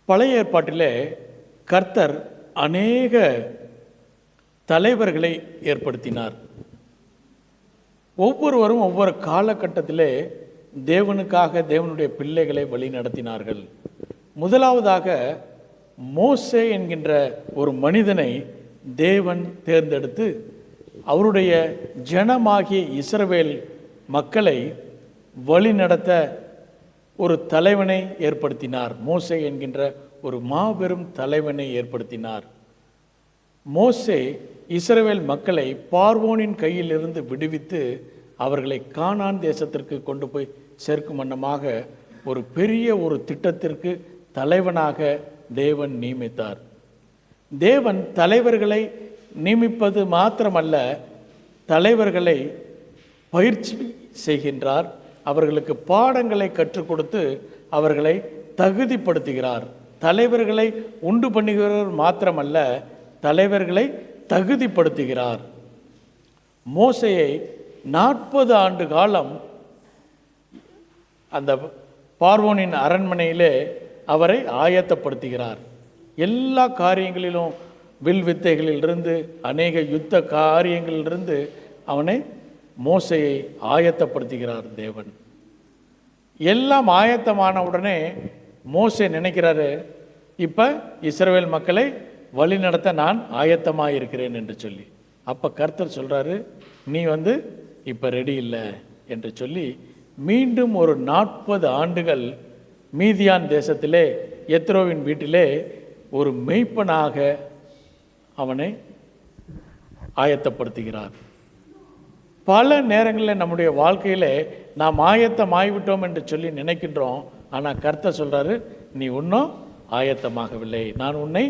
பழைய ஏற்பாட்டிலே கர்த்தர் அநேக தலைவர்களை ஏற்படுத்தினார். ஒவ்வொருவரும் ஒவ்வொரு காலகட்டத்திலே தேவனுக்காக தேவனுடைய பிள்ளைகளை வழி நடத்தினார்கள். முதலாவதாக மோசே என்கின்ற ஒரு மனிதனை தேவன் தேர்ந்தெடுத்து அவருடைய ஜனமாகிய இஸ்ரவேல் மக்களை வழிநடத்த ஒரு தலைவனை ஏற்படுத்தினார். மோசே என்கின்ற ஒரு மாபெரும் தலைவனை ஏற்படுத்தினார். மோசே இஸ்ரவேல் மக்களை பார்வோனின் கையிலிருந்து விடுவித்து அவர்களை கானான் தேசத்திற்கு கொண்டு போய் சேர்க்கும் வண்ணமாக ஒரு பெரிய ஒரு திட்டத்திற்கு தலைவனாக தேவன் நியமித்தார். தேவன் தலைவர்களை நியமிப்பது மாத்திரமல்ல, தலைவர்களை பயிற்சி செய்கின்றார். அவர்களுக்கு பாடங்களை கற்றுக் கொடுத்து அவர்களை தகுதிப்படுத்துகிறார். தலைவர்களை உண்டு பண்ணுகிறவர் மாத்திரமல்ல, தலைவர்களை தகுதிப்படுத்துகிறார். மோசேயை 40 ஆண்டு காலம் அந்த பார்வோனின் அரண்மனையிலே அவரை ஆயத்தப்படுத்துகிறார். எல்லா காரியங்களிலும் வில் வித்தைகளிலிருந்து அநேக யுத்த காரியங்களிலிருந்து அவனை மோசேயை ஆயத்தப்படுத்துகிறார் தேவன். எல்லாம் ஆயத்தமான உடனே மோசே நினைக்கிறாரு, இப்போ இஸ்ரவேல் மக்களை வழி நடத்த நான் ஆயத்தமாக இருக்கிறேன் என்று சொல்லி. அப்போ கர்த்தர் சொல்கிறாரு, நீ இப்போ ரெடி இல்லை என்று சொல்லி மீண்டும் ஒரு 40 ஆண்டுகள் மீதியான் தேசத்திலே எத்ரோவின் வீட்டிலே ஒரு மெய்ப்பனாக அவனை ஆயத்தப்படுத்துகிறார். பல நேரங்களில் நம்முடைய வாழ்க்கையில் நாம் ஆயத்தமாகிவிட்டோம் என்று சொல்லி நினைக்கின்றோம். ஆனால் கர்த்தர் சொல்கிறாரு, நீ இன்னும் ஆயத்தமாகவில்லை, நான் உன்னை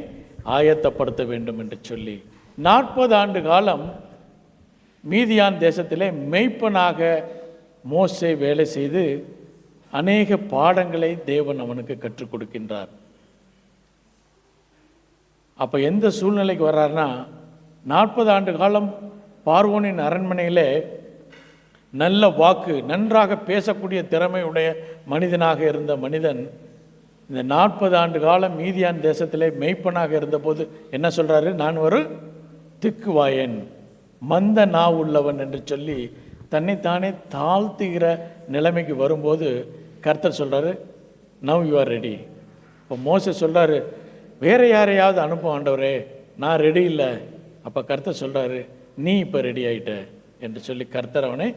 ஆயத்தப்படுத்த வேண்டும் என்று சொல்லி 40 ஆண்டு காலம் மீதியான் தேசத்திலே மெய்ப்பனாக மோசே வேலை செய்து அநேக பாடங்களை தேவன் அவனுக்கு கற்றுக் கொடுக்கின்றார். அப்போ எந்த சூழ்நிலைக்கு வர்றாருன்னா, 40 ஆண்டு காலம் பார்வோனின் அரண்மனையிலே நல்ல வாக்கு, நன்றாக பேசக்கூடிய திறமையுடைய மனிதனாக இருந்த மனிதன் இந்த 40 ஆண்டு காலம் மீதியான் தேசத்திலே மெய்ப்பனாக இருந்தபோது என்ன சொல்கிறாரு, நான் ஒரு திக்குவாயன், மந்த நாவு உள்ளவன் என்று சொல்லி தன்னைத்தானே தாழ்த்துகிற நிலைமைக்கு வரும்போது கர்த்தர் சொல்கிறாரு, நவ் யூ ஆர் ரெடி. இப்போ மோசே சொல்கிறாரு, வேறு யாரையாவது அனுப்ப ஆண்டவரே, நான் ரெடி இல்லை. அப்போ கர்த்தர் சொல்கிறாரு, நீ இப்போ ரெடி ஆகிட்ட என்று சொல்லி கர்த்தர் அவனை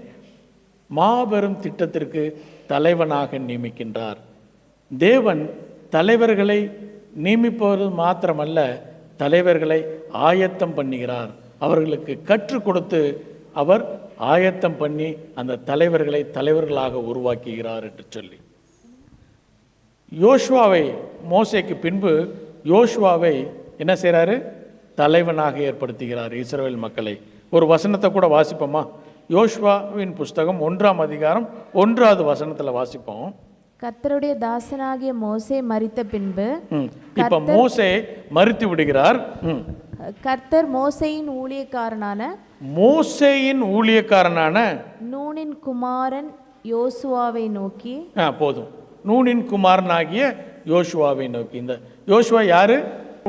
மாபெரும் திட்டத்திற்கு தலைவனாக நியமிக்கின்றார். தேவன் தலைவர்களை நியமிப்பது மாத்திரமல்ல, தலைவர்களை ஆயத்தம் பண்ணுகிறார். அவர்களுக்கு கற்றுக் கொடுத்து அவர் ஆயத்தம் பண்ணி அந்த தலைவர்களை தலைவர்களாக உருவாக்குகிறார் என்று சொல்லி யோசுவாவை, மோசேக்கு பின்பு யோசுவாவை என்ன செய்கிறாரு, தலைவனாக ஏற்படுத்துகிறார் இஸ்ரவேல் மக்களை. ஒரு வசனத்தை கூட வாசிப்போமா? யோசுவாவின் புஸ்தகம் 1ஆம் அதிகாரம் 1வது வசனத்தில் வாசிப்போம். கர்த்தருடைய தாசனாகிய மோசே மரித்த பின்பு, இப்ப மோசே மரித்து விடுகிறார். கர்த்தர் மோசேயின் ஊழியக்காரனான நூனின் குமாரன் யோசுவாவை நோக்கி, போதும், நூனின் குமாரனாகிய யோசுவாவை நோக்கி. இந்த யோசுவா யாரு?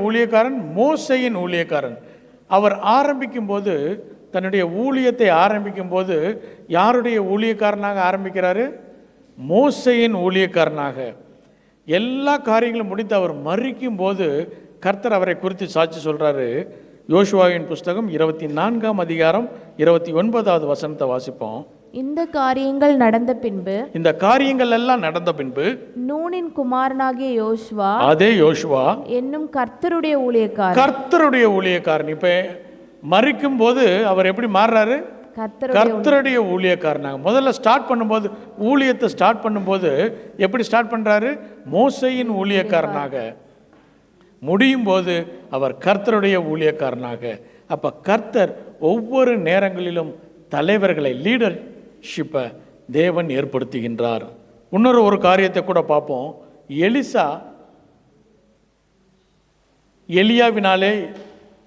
ஊழியக்காரன், மோசேயின் ஊழியக்காரன். அவர் ஆரம்பிக்கும் போது, தன்னுடைய ஊழியத்தை ஆரம்பிக்கும் போது யாருடைய ஊழியக்காரனாக ஆரம்பிக்கிறாரு? மோசேயின் ஊழியக்காரனாக. எல்லா காரியங்களும் முடித்து அவர் மரிக்கும் போது கர்த்தர் அவரை குறித்து சாட்சி சொல்கிறாரு. யோசுவாவின் புஸ்தகம் 24ஆம் அதிகாரம் 29வது வசனத்தை வாசிப்போம். இந்த காரியங்கள் நடந்த பின்பு, இந்த காரியங்கள் எல்லாம் நடந்த பின்பு நூனின் குமாரனாகிய யோசுவா, அதே யோசுவா என்னும் கர்த்தருடைய ஊழியக்காரன் இப்ப மரிக்கும் போது அவர் எப்படி மாறுறாரு? கர்த்தருடைய ஊழியக்காரனாக. முதல்ல ஸ்டார்ட் பண்ணும்போது, ஊழியத்தை ஸ்டார்ட் பண்ணும்போது எப்படி ஸ்டார்ட் பண்றாரு? மோசேயின் ஊழியக்காரனாக. முடியும் போது அவர் கர்த்தருடைய ஊழியக்காரனாக. அப்ப கர்த்தர் ஒவ்வொரு நேரங்களிலும் தலைவர்களை, லீடர்ஷிப்பை தேவன் ஏற்படுத்துகின்றார். இன்னொரு ஒரு காரியத்தை கூட பார்ப்போம். எலிசா எலியாவினாலே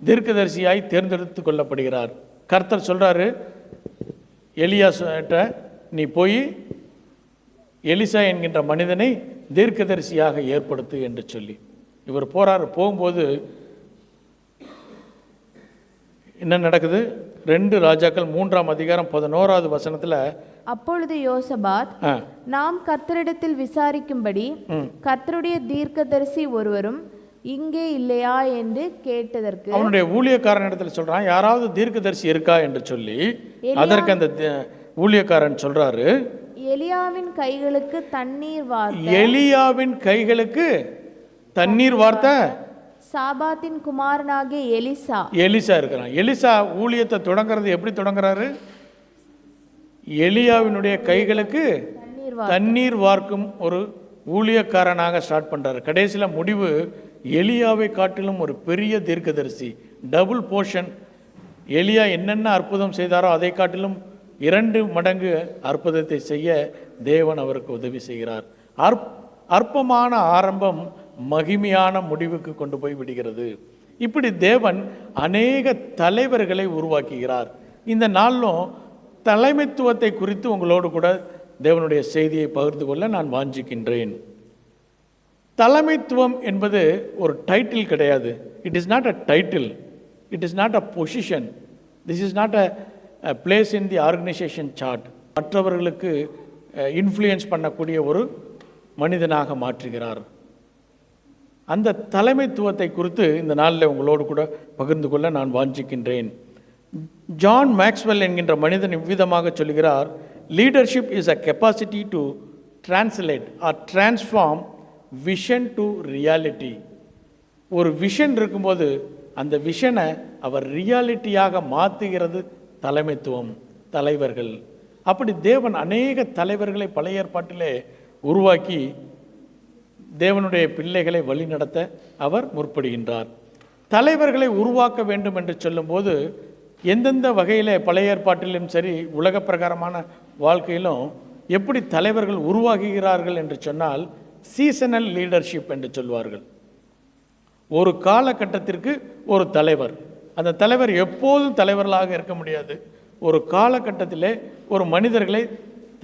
தீர்க்கதரிசியாய் தேர்ந்தெடுத்து கொள்ளப்படுகிறார். கர்த்தர் சொல்றாரு, எலியாட்ட நீ போய் எலிசா என்கின்ற மனிதனை தீர்க்கதரிசியாக ஏற்படுத்து என்று சொல்லி. இவர் போகிறார். போகும்போது என்ன நடக்குது? 2 ராஜாக்கள் 3ஆம் அதிகாரம் 11வது வசனத்தில், அப்பொழுது யோசபாத், நாம் கர்த்தரிடத்தில் விசாரிக்கும்படி கர்த்தருடைய தீர்க்கதரிசி ஒருவரும் இங்கே இல்லையா என்று கேட்டதற்கு, அவனுடைய ஊழியக்காரன் இடத்துல சொல்றான், யாராவது தீர்க்கதரிசி இருக்கா என்று சொல்லி. அதற்கு அந்த ஊழியக்காரன் சொல்றாரு, எலியாவின் கைகளுக்கு தண்ணீர் வார்த்த, எலியாவின் கைகளுக்கு தண்ணீர் வார்த்த சாபாத்தின் குமாரனாகிய எலிசா இருக்கிறான். எலிசா ஊழியத்தை தொடங்குறது எப்படி தொடங்குறாரு? எலியாவினுடைய கைகளுக்கு தண்ணீர் வார்க்கும் ஒரு ஊழியக்காரனாக ஸ்டார்ட் பண்றாரு. கடைசியில் முடிவு எலியாவை காட்டிலும் ஒரு பெரிய தீர்க்கதரிசி, டபுள் போர்ஷன். எலியா என்னென்ன அற்புதம் செய்தாரோ அதை காட்டிலும் 2 மடங்கு அற்புதத்தை செய்ய தேவன் அவருக்கு உதவி செய்கிறார். அற்பமான ஆரம்பம் மகிமையான முடிவுக்கு கொண்டு போய் விடுகிறது. இப்படி தேவன் அநேக தலைவர்களை உருவாக்குகிறார். இந்த நாளிலும் தலைமைத்துவத்தை குறித்து உங்களோடு கூட தேவனுடைய செய்தியை பகிர்ந்து கொள்ள நான் வாஞ்சிக்கின்றேன். தலைமைத்துவம் என்பது ஒரு டைட்டில் கிடையாது. It is not a title, it is not a position, this is not a place in the organisation chart. மற்றவர்களுக்கு இன்ஃப்ளூயன்ஸ் பண்ணக்கூடிய ஒரு மனிதனாக மாற்றுகிறார். அந்த தலைமைத்துவத்தை குறித்து இந்த நாளில் உங்களோடு கூட பகிர்ந்து கொள்ள நான் வாஞ்சிக்கின்றேன். ஜான் மேக்ஸ்வெல் என்கின்ற மனிதன் இவ்விதமாக சொல்கிறார், leadership is a capacity to translate or transform vision to reality. ஒரு விஷன் இருக்கும்போது அந்த விஷனை அவர் ரியாலிட்டியாக மாற்றுகிறது தலைமைத்துவம், தலைவர்கள். அப்படி தேவன் அநேக தலைவர்களை பழைய ஏற்பாட்டிலே உருவாக்கி தேவனுடைய பிள்ளைகளை வழிநடத்த அவர் முற்படுகின்றார். தலைவர்களை உருவாக்க வேண்டும் என்று சொல்லும்போது எந்தெந்த வகையில் பழைய ஏற்பாட்டிலும் சரி உலக பிரகாரமான வாழ்க்கையிலும் எப்படி தலைவர்கள் உருவாகுகிறார்கள் என்று சொன்னால் சீசனல் லீடர்ஷிப் என்று சொல்வார்கள். ஒரு காலகட்டத்திற்கு ஒரு தலைவர், அந்த தலைவர் எப்போதும் தலைவர்களாக இருக்க முடியாது. ஒரு காலகட்டத்திலே ஒரு மனிதர்களை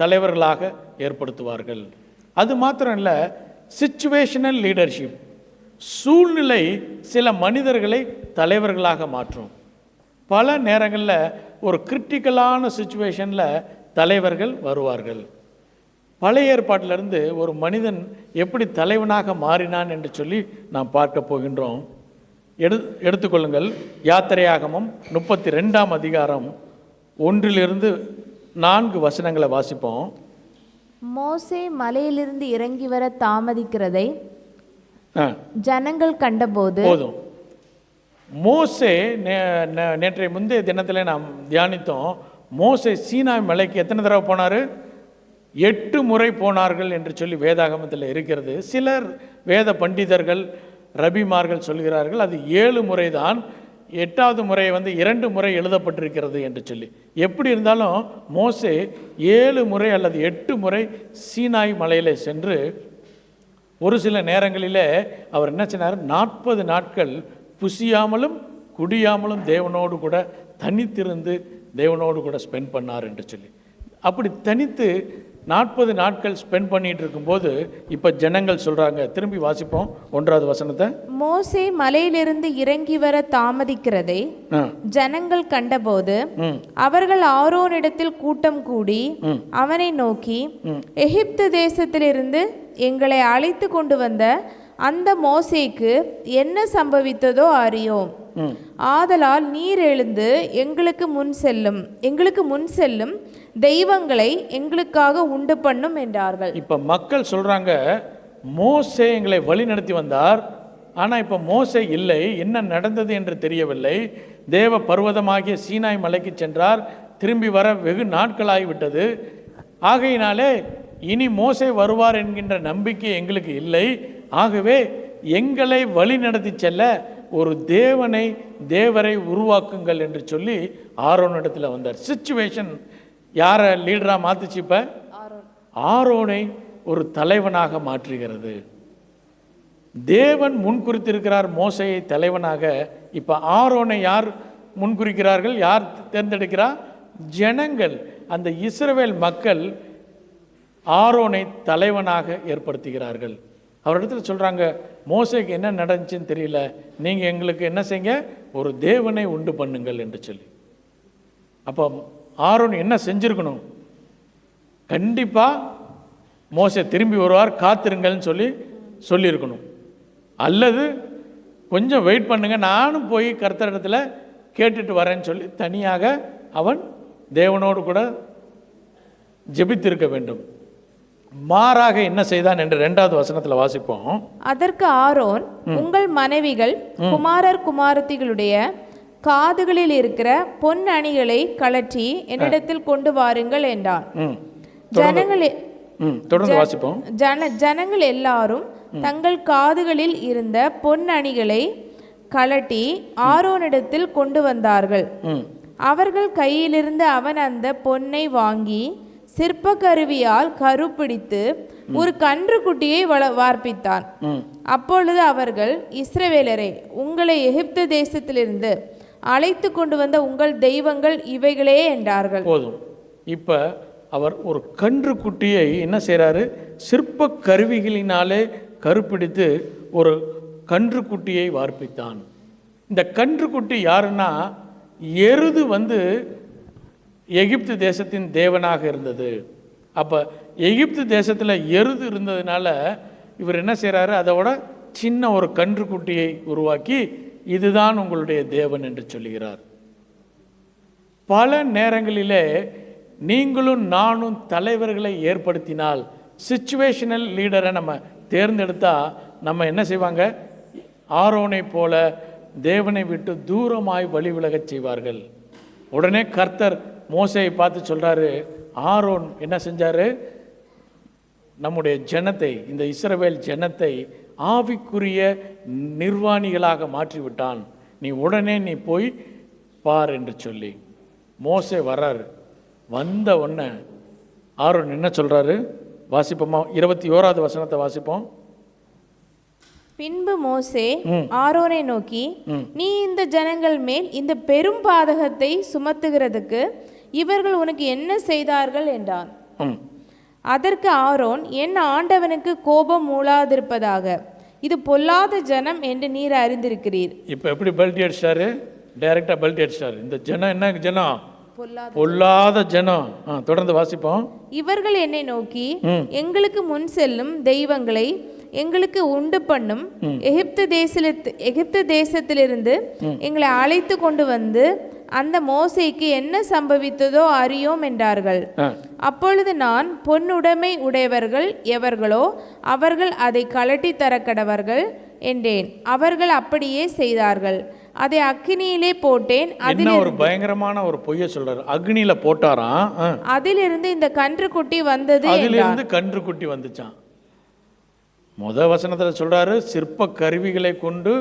தலைவர்களாக ஏற்படுத்துவார்கள். அது மாத்திரம் இல்லை, சிச்சுவேஷனல் லீடர்ஷிப், சூழ்நிலை சில மனிதர்களை தலைவர்களாக மாற்றும். பல நேரங்களில் ஒரு கிரிட்டிக்கலான சுச்சுவேஷனில் தலைவர்கள் வருவார்கள். பழைய ஏற்பாட்டிலிருந்து ஒரு மனிதன் எப்படி தலைவனாக மாறினான் என்று சொல்லி நாம் பார்க்க போகின்றோம். எடுத்துக்கொள்ளுங்கள், யாத்திரையாகமம் 32ஆம் அதிகாரம் 1-4 வசனங்களை வாசிப்போம். மோசே மலையிலிருந்து இறங்கி வர தாமதிக்கிறதை ஜனங்கள் கண்டபோது, போதும். மோசே நேற்றைய முந்தைய தினத்தில் நாம் தியானித்தோம். மோசே சீனாய் மலைக்கு எத்தனை தடவை போனார்? 8 முறை போனார்கள் என்று சொல்லி வேதாகமத்தில் இருக்கிறது. சிலர் வேத பண்டிதர்கள் ரபிமார்கள் சொல்கிறார்கள் அது 7 முறை தான், 8வது முறை 2 முறை எழுதப்பட்டிருக்கிறது என்று சொல்லி. எப்படி இருந்தாலும் மோசே 7 முறை அல்லது 8 முறை சீனாய் மலையில் சென்று ஒரு சில நேரங்களிலே அவர் என்ன சொன்னார், 40 நாட்கள் புசியாமலும் குடியாமலும் தேவனோடு கூட தனித்திருந்து தேவனோடு கூட ஸ்பெண்ட் பண்ணார் என்று சொல்லி. அப்படி தனித்து 40 நாட்கள் ஸ்பெண்ட் பண்ணிட்டு இருக்கும்போது இப்போ ஜனங்கள் சொல்றாங்க. திரும்பி வாசிப்போம் 1வது வசனத்தை. மோசே மலையிலிருந்து இறங்கி வர தாமதிக்கிறதை ஜனங்கள் கண்டபோது அவர்கள் ஆரோனிடத்தில் கூட்டம் கூடி அவனை நோக்கி, எகிப்து தேசத்திலிருந்து எங்களை அழைத்து கொண்டு வந்த அந்த மோசேக்கு என்ன சம்பவித்ததோ அறியோம். ஆதலால் நீர் எழுந்து எங்களுக்கு முன் செல்லும் தெய்வங்களை எங்களுக்காக உண்டு பண்ணும் என்றார்கள். இப்ப மக்கள் சொல்றாங்க, மோசே எங்களை வழி நடத்தி வந்தார், ஆனால் இப்போ மோசே இல்லை, என்ன நடந்தது என்று தெரியவில்லை. தேவ பர்வதமாகிய சீனாய் மலைக்கு சென்றார், திரும்பி வர வெகு நாட்களாகிவிட்டது. ஆகையினாலே இனி மோசே வருவார் என்கின்ற நம்பிக்கை எங்களுக்கு இல்லை. ஆகவே எங்களை வழி நடத்தி செல்ல ஒரு தேவரை உருவாக்குங்கள் என்று சொல்லி ஆரோனிடத்தில் வந்தார். சிச்சுவேஷன் யாரை லீடராக மாற்றுச்சு? இப்போ ஆரோனை ஒரு தலைவனாக மாற்றுகிறது. தேவன் முன்குறித்திருக்கிறார் மோசையை தலைவனாக. இப்போ ஆரோனை யார் முன்குறிக்கிறார்கள்? யார் தேர்ந்தெடுக்கிறார்? ஜனங்கள். அந்த இஸ்ரவேல் மக்கள் ஆரோனை தலைவனாக ஏற்படுத்துகிறார்கள். அவரிடத்துல சொல்கிறாங்க, மோசேக்கு என்ன நடந்துச்சுன்னு தெரியல, நீங்கள் எங்களுக்கு என்ன செய்யுங்க, ஒரு தேவனை உண்டு பண்ணுங்கள் என்று சொல்லி. அப்போ ஆரோன் என்ன செஞ்சுருக்கணும்? கண்டிப்பாக மோசே திரும்பி வருவார், காத்திருங்கள்னு சொல்லியிருக்கணும். அல்லது கொஞ்சம் வெயிட் பண்ணுங்க, நானும் போய் கர்த்தரிடத்தில் கேட்டுட்டு வரேன்னு சொல்லி தனியாக அவன் தேவனோடு கூட ஜெபித்திருக்க வேண்டும். மாறாக என்ன செய்தான் என்று 2வது வசனத்தில் வாசிப்போம். அதற்கு ஆரோன், உங்கள் மனைவிகள் குமாரர் குமாரத்திகளுடைய காதுகளில் இருக்கிற பொன் அணிகளை கழற்றி என்னிடத்தில் கொண்டு வாருங்கள் என்றான். தொடர்ந்து வாசிப்போம். ஜனங்கள் எல்லாரும் தங்கள் காதுகளில் இருந்த பொன் அணிகளை கழட்டி ஆரோனிடத்தில் கொண்டு வந்தார்கள். அவர்கள் கையிலிருந்து அவன் அந்த பொன்னை வாங்கி சிற்ப கருவியால் கருப்பிடித்து ஒரு கன்றுக்குட்டியை வார்ப்பித்தான். அப்பொழுது அவர்கள், இஸ்ரவேலரே, உங்களை எகிப்து தேசத்திலிருந்து அழைத்து கொண்டு வந்த உங்கள் தெய்வங்கள் இவைகளே என்றார்கள். போதும். இப்ப அவர் ஒரு கன்றுக்குட்டியை என்ன செய்றாரு? சிற்ப கருவிகளினாலே கருப்பிடித்து ஒரு கன்றுக்குட்டியை வார்ப்பித்தான். இந்த கன்றுக்குட்டி யாருன்னா, எருது எகிப்து தேசத்தின் தேவனாக இருந்தது. அப்போ எகிப்து தேசத்தில் எருது இருந்ததுனால இவர் என்ன செய்கிறாரு? அதோட சின்ன ஒரு கன்றுக்குட்டியை உருவாக்கி இதுதான் உங்களுடைய தேவன் என்று சொல்லுகிறார். பல நேரங்களிலே நீங்களும் நானும் தலைவர்களை ஏற்படுத்தினால், சிச்சுவேஷனல் லீடரை நம்ம தேர்ந்தெடுத்தா நம்ம என்ன செய்வாங்க? ஆரோனை போல தேவனை விட்டு தூரமாய் வழி விலகச் செய்வார்கள். உடனே கர்த்தர் மோசேயை பார்த்து சொல்கிறாரு, ஆரோன் என்ன செஞ்சார்? நம்முடைய ஜனத்தை, இந்த இஸ்ரவேல் ஜனத்தை ஆவிக்குரிய நிர்வாணிகளாக மாற்றிவிட்டான். நீ உடனே போய் பார் என்று சொல்லி மோசே வர்றாரு. வந்த உடனே ஆரோன் என்ன சொல்கிறாரு? வாசிப்போமா? 21வது வசனத்தை வாசிப்போம். பின்பு மோசே ஆரோனை நோக்கி, நீ இந்த ஜனங்கள் மேல் இந்த பெரும் பாதகத்தை சுமத்துகிறதுக்கு இவர்கள் உனக்கு என்ன செய்தார்கள் என்றான். அதற்கு ஆரோன், என் ஆண்டவனுக்கு கோபம் மூளாதிருப்பதாக, இது பொல்லாத ஜனம் என்று நீர் அறிந்திருக்கிறீர். இப்போ எப்படி பெல்ட் அடிச்சாரு? டைரக்டா பெல்ட் அடிச்சாரு. இந்த ஜனம் என்ன ஜனம்? பொல்லாத ஜனம். தொடர்ந்து வாசிப்போம். இவர்கள் என்னை நோக்கி, எங்களுக்கு முன் செல்லும் தெய்வங்களை எங்களுக்கு உண்டு பண்ணும், எகிப்து தேசத்திலிருந்து எங்களை அழைத்து கொண்டு வந்து அந்த மோசேக்கு என்ன சம்பவித்ததோ அறியோம் என்றார்கள். அப்பொழுது நான், பொன்னுடைமை உடையவர்கள் எவர்களோ அவர்கள் அதை கழட்டி தர கடவர்கள் என்றேன். அவர்கள் அப்படியே செய்தார்கள். அதை அக்னியிலே போட்டேன். என்ன ஒரு பயங்கரமான ஒரு பொய்ய சொல்றாரு. அக்னியில போட்டாராம். அதிலிருந்து இந்த கன்றுக்குட்டி வந்தது. அதிலிருந்து கன்றுக்குட்டி வந்துச்சான். வசனத்துல சொல்றாரு, சிற்ப கருவிகளை கொண்டு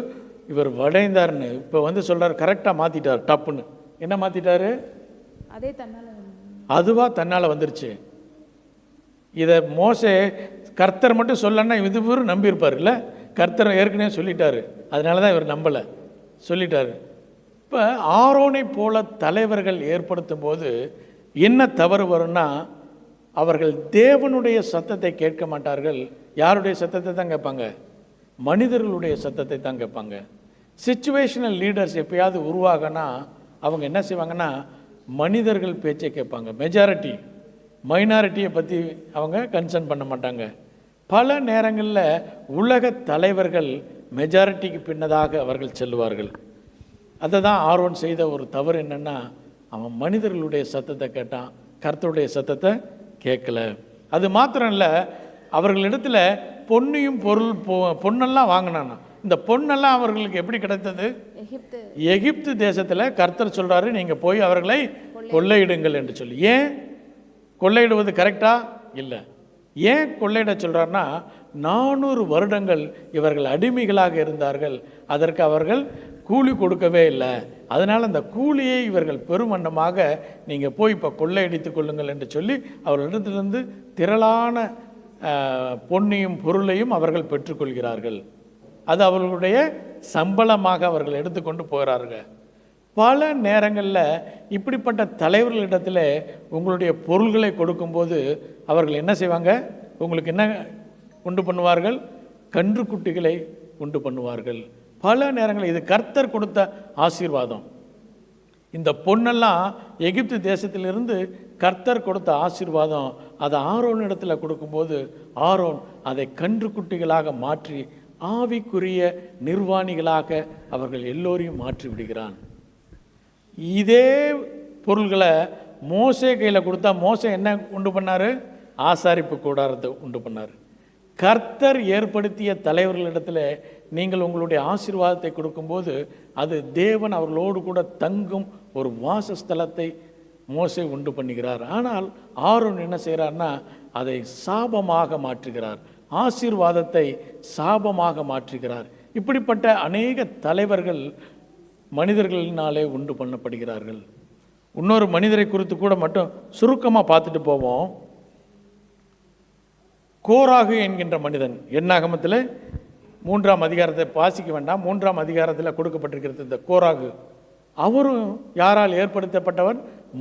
இவர் வடைந்தார்னு. இப்ப சொல்றாரு, கரெக்டா மாத்திட்டார். டப்புன்னு என்ன மாத்திட்டாரு? அதுவா தன்னால வந்துருச்சு. இத மோசே கர்த்தர் மட்டும் சொல்லன்னா இவர் நம்பி இருப்பார் இல்ல? கர்த்தர் ஏற்கனவே சொல்லிட்டாரு, அதனாலதான் இவர் நம்பல, சொல்லிட்டாரு. இப்போ ஆரோனை போல தலைவர்கள் ஏற்படுத்தும் போது என்ன தவறு வரும்னா, அவர்கள் தேவனுடைய சத்தத்தை கேட்க மாட்டார்கள். யாருடைய சத்தத்தை தான் கேட்பாங்க? மனிதர்களுடைய சத்தத்தை தான் கேட்பாங்க. சிச்சுவேஷனல் லீடர்ஸ் எப்பயாவது உருவாகனா அவங்க என்ன செய்வாங்கன்னா, மனிதர்கள் பேச்சை கேட்பாங்க. மைனாரிட்டியை பற்றி அவங்க கன்சர்ன் பண்ண மாட்டாங்க. பல நேரங்களில் உலக தலைவர்கள் மெஜாரிட்டிக்கு பின்னதாக அவர்கள் செல்வார்கள். அதை தான் ஆரோன் செய்த ஒரு தவறு. என்னென்னா, அவன் மனிதர்களுடைய சத்தத்தை கேட்டான், கர்த்தருடைய சத்தத்தை கேட்கல. அது மாத்திரம் இல்லை, அவர்களிடத்தில் பொன்னையும் பொன்னெல்லாம் வாங்கினானா. இந்த பொன்னெல்லாம் அவர்களுக்கு எப்படி கிடைத்தது? எகிப்து தேசத்தில் கர்த்தர் சொல்கிறாரு, நீங்கள் போய் அவர்களை கொள்ளையிடுங்கள் என்று சொல்லி. ஏன் கொள்ளையிடுவது கரெக்டா? இல்லை. ஏன் கொள்ளையிட சொல்கிறார்னா, 400 வருடங்கள் இவர்கள் அடிமைகளாக இருந்தார்கள். அதற்கு அவர்கள் கூலி கொடுக்கவே இல்லை. அதனால் அந்த கூலியை இவர்கள் பெருமண்டமாக நீங்கள் போய் இப்போ கொள்ளையடித்து கொள்ளுங்கள் என்று சொல்லி அவர்களிடத்திலிருந்து திரளான பொன்னையும் பொருளையும் அவர்கள் பெற்றுக்கொள்கிறார்கள். அது அவர்களுடைய சம்பளமாக அவர்கள் எடுத்துக்கொண்டு போகிறார்கள். பல நேரங்களில் இப்படிப்பட்ட தலைவர்களிடத்தில் உங்களுடைய பொருள்களை கொடுக்கும்போது அவர்கள் என்ன செய்வாங்க? உங்களுக்கு என்ன உண்டு பண்ணுவார்கள்? கன்றுக்குட்டிகளை உண்டு பண்ணுவார்கள். பல நேரங்களில் இது கர்த்தர் கொடுத்த ஆசீர்வாதம். இந்த பொண்ணெல்லாம் எகிப்து தேசத்திலிருந்து கர்த்தர் கொடுத்த ஆசீர்வாதம். அதை ஆரோன் இடத்துல கொடுக்கும்போது ஆரோன் அதை கன்றுக்குட்டிகளாக மாற்றி ஆவிக்குரிய நிர்வாணிகளாக அவர்கள் எல்லோரையும் மாற்றி விடுகிறான். இதே பொருள்களை மோசே கையில் கொடுத்தா மோசே என்ன உண்டு பண்ணார்? ஆசாரிப்பு கூடாரத்தை உண்டு பண்ணார். கர்த்தர் ஏற்படுத்திய தலைவர்களிடத்தில் நீங்கள் உங்களுடைய ஆசீர்வாதத்தை கொடுக்கும்போது அது தேவன் அவர்களோடு கூட தங்கும் ஒரு வாசஸ்தலத்தை மோசே உண்டு பண்ணுகிறார். ஆனால் ஆரோன் என்ன செய்கிறார்னா அதை சாபமாக மாற்றுகிறார், ஆசீர்வாதத்தை சாபமாக மாற்றுகிறார். இப்படிப்பட்ட அநேக தலைவர்கள் மனிதர்களினாலே உண்டு பண்ணப்படுகிறார்கள். இன்னொரு மனிதரை குறித்து கூட மட்டும் சுருக்கமாக பார்த்துட்டு போவோம். கோராகு என்கின்ற மனிதன் என்னாகமத்தில் 3ஆம் அதிகாரத்தை வாசிக்க வேண்டாம். 3ஆம் அதிகாரத்தில் கொடுக்கப்பட்டிருக்கிறது இந்த கோராகு. அவரும் யாரால் ஏற்படுத்தப்பட்டவன்?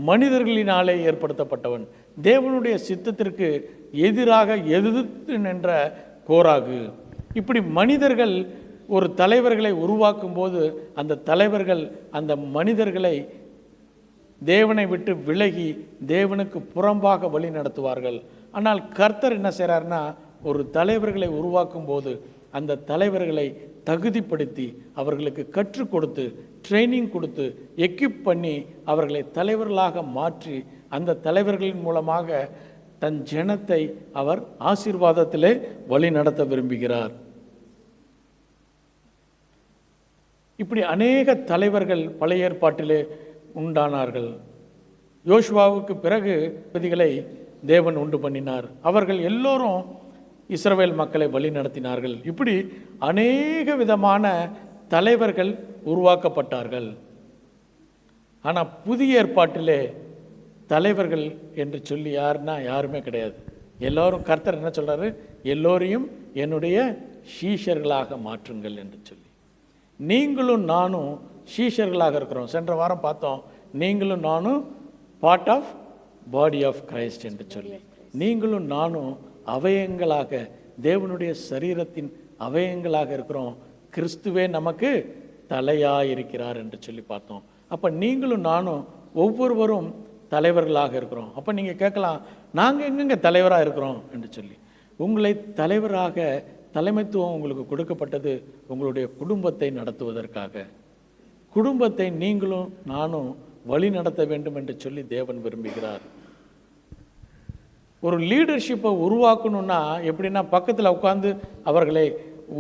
மனிதர்களினாலே ஏற்படுத்தப்பட்டவன். தேவனுடைய சித்தத்திற்கு எதிராக எதிர்த்து நின்ற கோராகு. இப்படி மனிதர்கள் ஒரு தலைவர்களை உருவாக்கும் போது அந்த தலைவர்கள் அந்த மனிதர்களை தேவனை விட்டு விலகி தேவனுக்கு புறம்பாக வழி நடத்துவார்கள். ஆனால் கர்த்தர் என்ன செய்கிறார்னா ஒரு தலைவர்களை உருவாக்கும் போது அந்த தலைவர்களை தகுதிப்படுத்தி அவர்களுக்கு கற்றுக் கொடுத்து ட்ரைனிங் கொடுத்து எக்யூப் பண்ணி அவர்களை தலைவர்களாக மாற்றி அந்த தலைவர்களின் மூலமாக தன் ஜனத்தை அவர் ஆசீர்வாதத்திலே வழி நடத்த விரும்புகிறார். இப்படி அநேக தலைவர்கள் பழைய ஏற்பாட்டிலே உண்டானார்கள். யோசுவாவுக்கு பிறகு விதிகளை தேவன் உண்டு பண்ணினார். அவர்கள் எல்லோரும் இஸ்ரவேல் மக்களை வழி நடத்தினார்கள். இப்படி அநேக விதமான தலைவர்கள் உருவாக்கப்பட்டார்கள். ஆனால் புதிய ஏற்பாட்டிலே தலைவர்கள் என்று சொல்லி யாருமே கிடையாது. எல்லோரும் கர்த்தர் என்ன சொல்றாரு? எல்லோரையும் என்னுடைய சீஷர்களாக மாற்றுங்கள் என்று சொல்லி. நீங்களும் நானும் சீஷர்களாக இருக்கிறோம். சென்ற வாரம் பார்த்தோம், நீங்களும் நானும் part of body of Christ என்று சொல்லி. நீங்களும் நானும் அவயங்களாக தேவனுடைய சரீரத்தின் அவயங்களாக இருக்கிறோம். கிறிஸ்துவே நமக்கு தலையாக இருக்கிறார் என்று சொல்லி பார்த்தோம். அப்போ நீங்களும் நானும் ஒவ்வொருவரும் தலைவர்களாக இருக்கிறோம். அப்போ நீங்கள் கேட்கலாம், நாங்கள் எங்கெங்க தலைவராக இருக்கிறோம் என்று சொல்லி. உங்களை தலைவராக தலைமைத்துவம் உங்களுக்கு கொடுக்கப்பட்டது உங்களுடைய குடும்பத்தை நடத்துவதற்காக. குடும்பத்தை நீங்களும் நானும் வழி நடத்த வேண்டும் என்று சொல்லி தேவன் விரும்புகிறார். ஒரு லீடர்ஷிப்பை உருவாக்கணும்னா எப்படின்னா பக்கத்தில் உட்கார்ந்து அவர்களை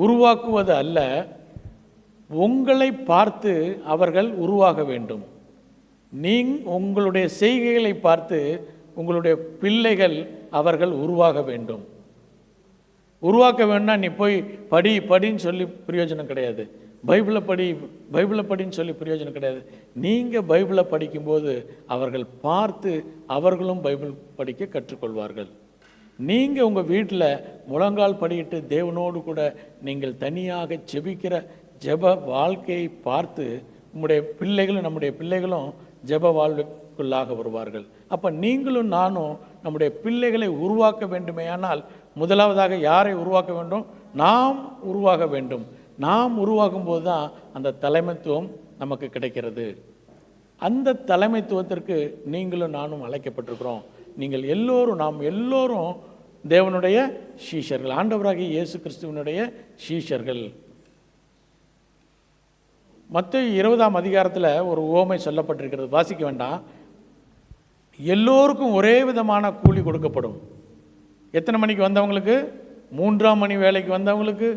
உருவாக்குவது அல்ல, உங்களை பார்த்து அவர்கள் உருவாக வேண்டும். உங்களுடைய செய்கைகளை பார்த்து உங்களுடைய பிள்ளைகள் அவர்கள் உருவாக வேண்டும். உருவாக்க வேணும்னா நீ போய் படின்னு சொல்லி பிரயோஜனம் கிடையாது. பைபிளை படின்னு சொல்லி பிரயோஜனம் கிடையாது. நீங்கள் பைபிளை படிக்கும்போது அவர்கள் பார்த்து அவர்களும் பைபிள் படிக்க கற்றுக்கொள்வார்கள். நீங்கள் உங்கள் வீட்டில் முழங்கால் படியிட்டு தேவனோடு கூட நீங்கள் தனியாக ஜெபிக்கிற ஜெப வாழ்க்கையை பார்த்து நம்முடைய பிள்ளைகளும் ஜெப வாழ்வுக்குள்ளாக வருவார்கள். அப்போ நீங்களும் நானும் நம்முடைய பிள்ளைகளை உருவாக்க வேண்டுமேயானால் முதலாவதாக யாரை உருவாக்க வேண்டும்? நாம் உருவாக வேண்டும். நாம் உருவாகும் போது தான் அந்த தலைமைத்துவம் நமக்கு கிடைக்கிறது. அந்த தலைமைத்துவத்திற்கு நீங்களும் நானும் அழைக்கப்பட்டிருக்கிறோம். நாம் எல்லோரும் தேவனுடைய சீஷர்கள், ஆண்டவராகிய இயேசு கிறிஸ்துவனுடைய சீஷர்கள். மத்தேயு 20ஆம் அதிகாரத்தில் ஒரு உவமை சொல்லப்பட்டிருக்கிறது, வாசிக்க வேண்டாம். எல்லோருக்கும் ஒரே விதமான கூலி கொடுக்கப்படும். எத்தனை மணிக்கு வந்தவங்களுக்கு? 3ஆம் மணி வேலைக்கு வந்தவங்களுக்கு,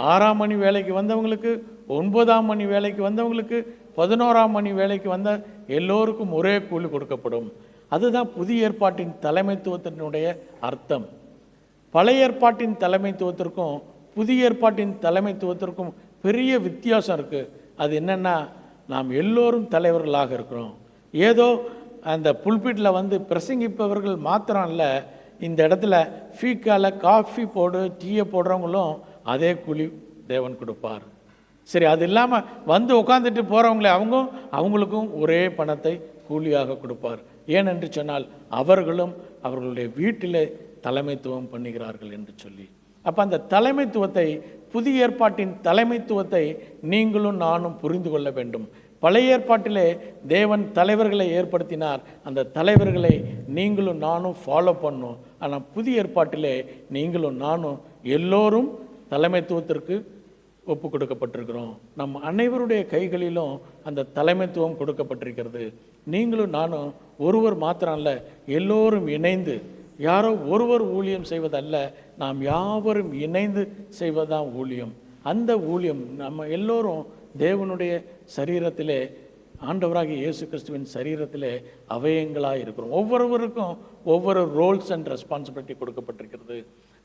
6ஆம் மணி வேலைக்கு வந்தவங்களுக்கு, 9ஆம் மணி வேலைக்கு வந்தவங்களுக்கு, 11ஆம் மணி வேலைக்கு வந்த எல்லோருக்கும் ஒரே கூலி கொடுக்கப்படும். அதுதான் புதிய ஏற்பாட்டின் தலைமைத்துவத்தினுடைய அர்த்தம். பழைய ஏற்பாட்டின் தலைமைத்துவத்திற்கும் புதிய ஏற்பாட்டின் தலைமைத்துவத்திற்கும் பெரிய வித்தியாசம் இருக்குது. அது என்னென்னா, நாம் எல்லோரும் தலைவர்களாக இருக்கிறோம். ஏதோ அந்த புல்பிட்டில் வந்து பிரசங்கிப்பவர்கள் மாத்திரம் இல்லை, இந்த இடத்துல ஃபீக்கால காஃபி டீயை போடுறவங்களும் அதே கூலி தேவன் கொடுப்பார். சரி, அது இல்லாமல் வந்து உட்காந்துட்டு போகிறவங்களே அவங்களுக்கும் ஒரே பணத்தை கூலியாக கொடுப்பார். ஏனென்று சொன்னால் அவர்களும் அவர்களுடைய வீட்டில் தலைமைத்துவம் பண்ணுகிறார்கள் என்று சொல்லி. அப்போ அந்த தலைமைத்துவத்தை, புதிய ஏற்பாட்டின் தலைமைத்துவத்தை நீங்களும் நானும் புரிந்து கொள்ள வேண்டும். பழைய ஏற்பாட்டிலே தேவன் தலைவர்களை ஏற்படுத்தினார், அந்த தலைவர்களை நீங்களும் நானும் ஃபாலோ பண்ணணும். ஆனால் புதிய ஏற்பாட்டிலே நீங்களும் நானும் எல்லோரும் தலைமைத்துவத்திற்கு ஒப்பு கொடுக்கப்பட்டிருக்கிறோம். நம் அனைவருடைய கைகளிலும் அந்த தலைமைத்துவம் கொடுக்கப்பட்டிருக்கிறது. நீங்களும் நானும் ஒருவர் மாத்திரம் அல்ல, எல்லோரும் இணைந்து, யாரோ ஒருவர் ஊழியம் செய்வதல்ல, நாம் யாவரும் இணைந்து செய்வதுதான் ஊழியம். அந்த ஊழியம் நம்ம எல்லோரும் தேவனுடைய சரீரத்திலே, ஆண்டவராகிய இயேசு கிறிஸ்துவின் சரீரத்திலே அவயங்களாக இருக்கிறோம். ஒவ்வொருவருக்கும் ஒவ்வொரு ரோல்ஸ் அண்ட் ரெஸ்பான்சிபிலிட்டி கொடுக்கப்பட்டிருக்கிறது.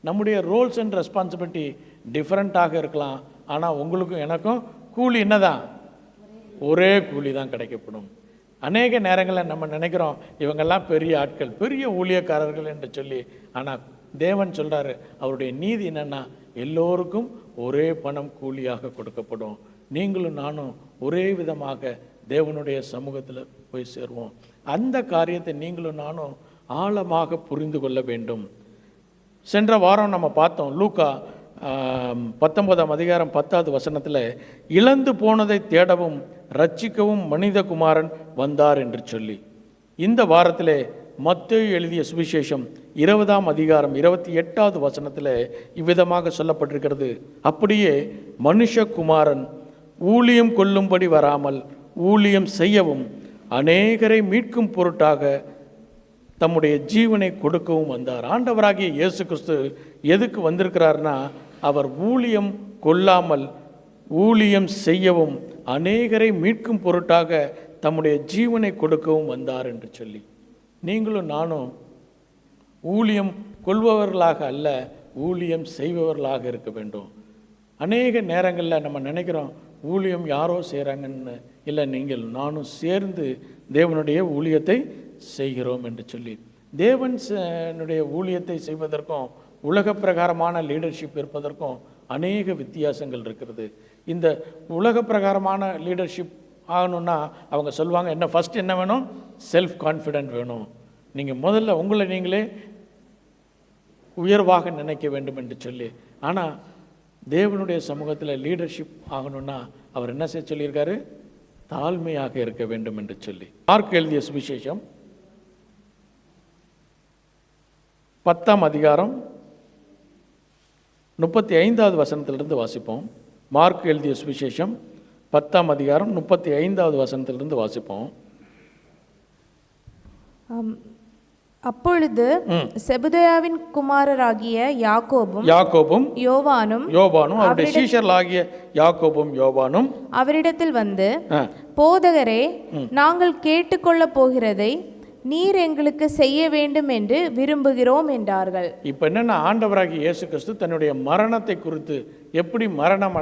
நம்முடைய ரோல்ஸ் அண்ட் ரெஸ்பான்சிபிலிட்டி டிஃப்ரெண்ட்டாக இருக்கலாம், ஆனால் உங்களுக்கும் எனக்கும் கூலி என்னதான்? ஒரே கூலி தான் கிடைக்கப்படும். அநேக நேரங்களில் நம்ம நினைக்கிறோம் இவங்கெல்லாம் பெரிய ஆட்கள், பெரிய ஊழியக்காரர்கள் என்று சொல்லி. ஆனால் தேவன் சொல்கிறாரு, அவருடைய நீதி என்னென்னா எல்லோருக்கும் ஒரே பணம் கூலியாக கொடுக்கப்படும். நீங்களும் நானும் ஒரே விதமாக தேவனுடைய சமூகத்தில் போய் சேருவோம். அந்த காரியத்தை நீங்களும் நானும் ஆழமாக புரிந்து கொள்ள வேண்டும். சென்ற வாரம் நம்ம பார்த்தோம், லூக்கா 19ஆம் அதிகாரம் 10வது வசனத்தில், இழந்து போனதை தேடவும் ரட்சிக்கவும் மனிதகுமாரன் வந்தார் என்று சொல்லி. இந்த வாரத்திலே மத்தேயு எழுதிய சுவிசேஷம் 20ஆம் அதிகாரம் 28வது வசனத்தில் இவ்விதமாக சொல்லப்பட்டிருக்கிறது, அப்படியே மனுஷகுமாரன் ஊழியம் கொள்ளும்படி வராமல் ஊழியம் செய்யவும் அநேகரை மீட்கும் பொருட்டாக தம்முடைய ஜீவனை கொடுக்கவும் வந்தார். ஆண்டவராகிய இயேசு கிறிஸ்து எதுக்கு வந்திருக்கிறார்னா, அவர் ஊழியம் கொள்ளாமல் ஊழியம் செய்யவும் அநேகரை மீட்கும் பொருட்டாக தம்முடைய ஜீவனை கொடுக்கவும் வந்தார் என்று சொல்லி. நீங்களும் நானும் ஊழியம் கொள்பவர்களாக அல்ல, ஊழியம் செய்பவர்களாக இருக்க வேண்டும். அநேக நேரங்களில் நம்ம நினைக்கிறோம் ஊழியம் யாரோ செய்கிறாங்கன்னு. இல்லை, நீங்கள் நானும் சேர்ந்து தேவனுடைய ஊழியத்தை செய்கிறோம் என்று சொல்லி. தேவனுடைய ஊழியத்தை செய்வதற்கும் உலக பிரகாரமான லீடர்ஷிப் இருப்பதற்கும் அநேக வித்தியாசங்கள் இருக்கிறது. இந்த உலக பிரகாரமான லீடர்ஷிப் ஆகணும்னா அவங்க சொல்லுவாங்க, என்ன ஃபஸ்ட் என்ன வேணும்? செல்ஃப் கான்ஃபிடென்ட் வேணும். நீங்கள் முதல்ல உங்களை நீங்களே உயர்வாக நினைக்க வேண்டும் என்று சொல்லி. ஆனால் தேவனுடைய சமூகத்தில் லீடர்ஷிப் ஆகணும்னா அவர் என்ன செய்ய சொல்லியிருக்காரு? தாழ்மையாக இருக்க வேண்டும் என்று சொல்லி. மார்க் எழுதிய சுவிசேஷம் 10ஆம் அதிகாரம் 35வது வசனத்திலிருந்து வாசிப்போம். மார்க் எழுதிய சுவிசேஷம் 10ஆம் அதிகாரம் 35வது வசனத்திலிருந்து வாசிப்போம். அப்பொழுது செபதேயாவின் குமாரராகிய யாக்கோபும் யோவானும் அவருடைய சீஷர்களாகிய யாக்கோபும் யோவானும் அவரிடத்தில் வந்து, போதகரே, நாங்கள் கேட்டுக்கொள்ளப் போகிறதை நீர் எங்களுக்கு செய்ய வேண்டும் என்று விரும்புகிறோம் என்றார்கள். இப்போ என்னென்னா, ஆண்டவராகிய இயேசு கிறிஸ்து தன்னுடைய மரணத்தை குறித்து, எப்படி மரணம்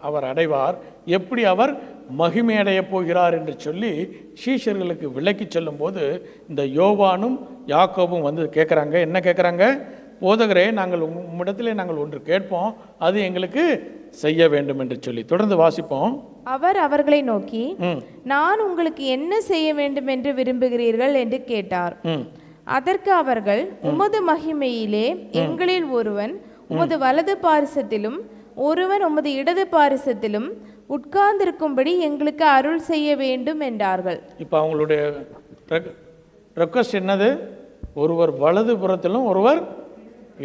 அவர் அடைவார், எப்படி அவர் மகிமை அடைய போகிறார் என்று சொல்லி சீஷர்களுக்கு விளக்கி சொல்லும்போது, இந்த யோவானும் யாக்கோபும் வந்து கேட்குறாங்க. என்ன கேட்குறாங்க? போதகரே, நாங்கள் உம்மிடத்திலே நாங்கள் ஒன்று கேட்போம், அது எங்களுக்கு செய்ய வேண்டும் என்று சொல்லி. தொடர்ந்து வாசிப்போம். அவர் அவர்களை நோக்கி, நான் உங்களுக்கு என்ன செய்ய வேண்டும் என்று விரும்புகிறீர்கள் என்று கேட்டார். அதற்கு அவர்கள், உமது மகிமையிலே எங்களில் ஒருவன் உமது வலது பாரிசத்திலும் ஒருவன் உமது இடது பாரிசத்திலும் உட்கார்ந்திருக்கும்படி எங்களுக்கு அருள் செய்ய வேண்டும் என்றார்கள். இப்போ அவங்களுடைய ரெக்வஸ்ட் என்னது? ஒருவர் வலது புறத்திலும் ஒருவர்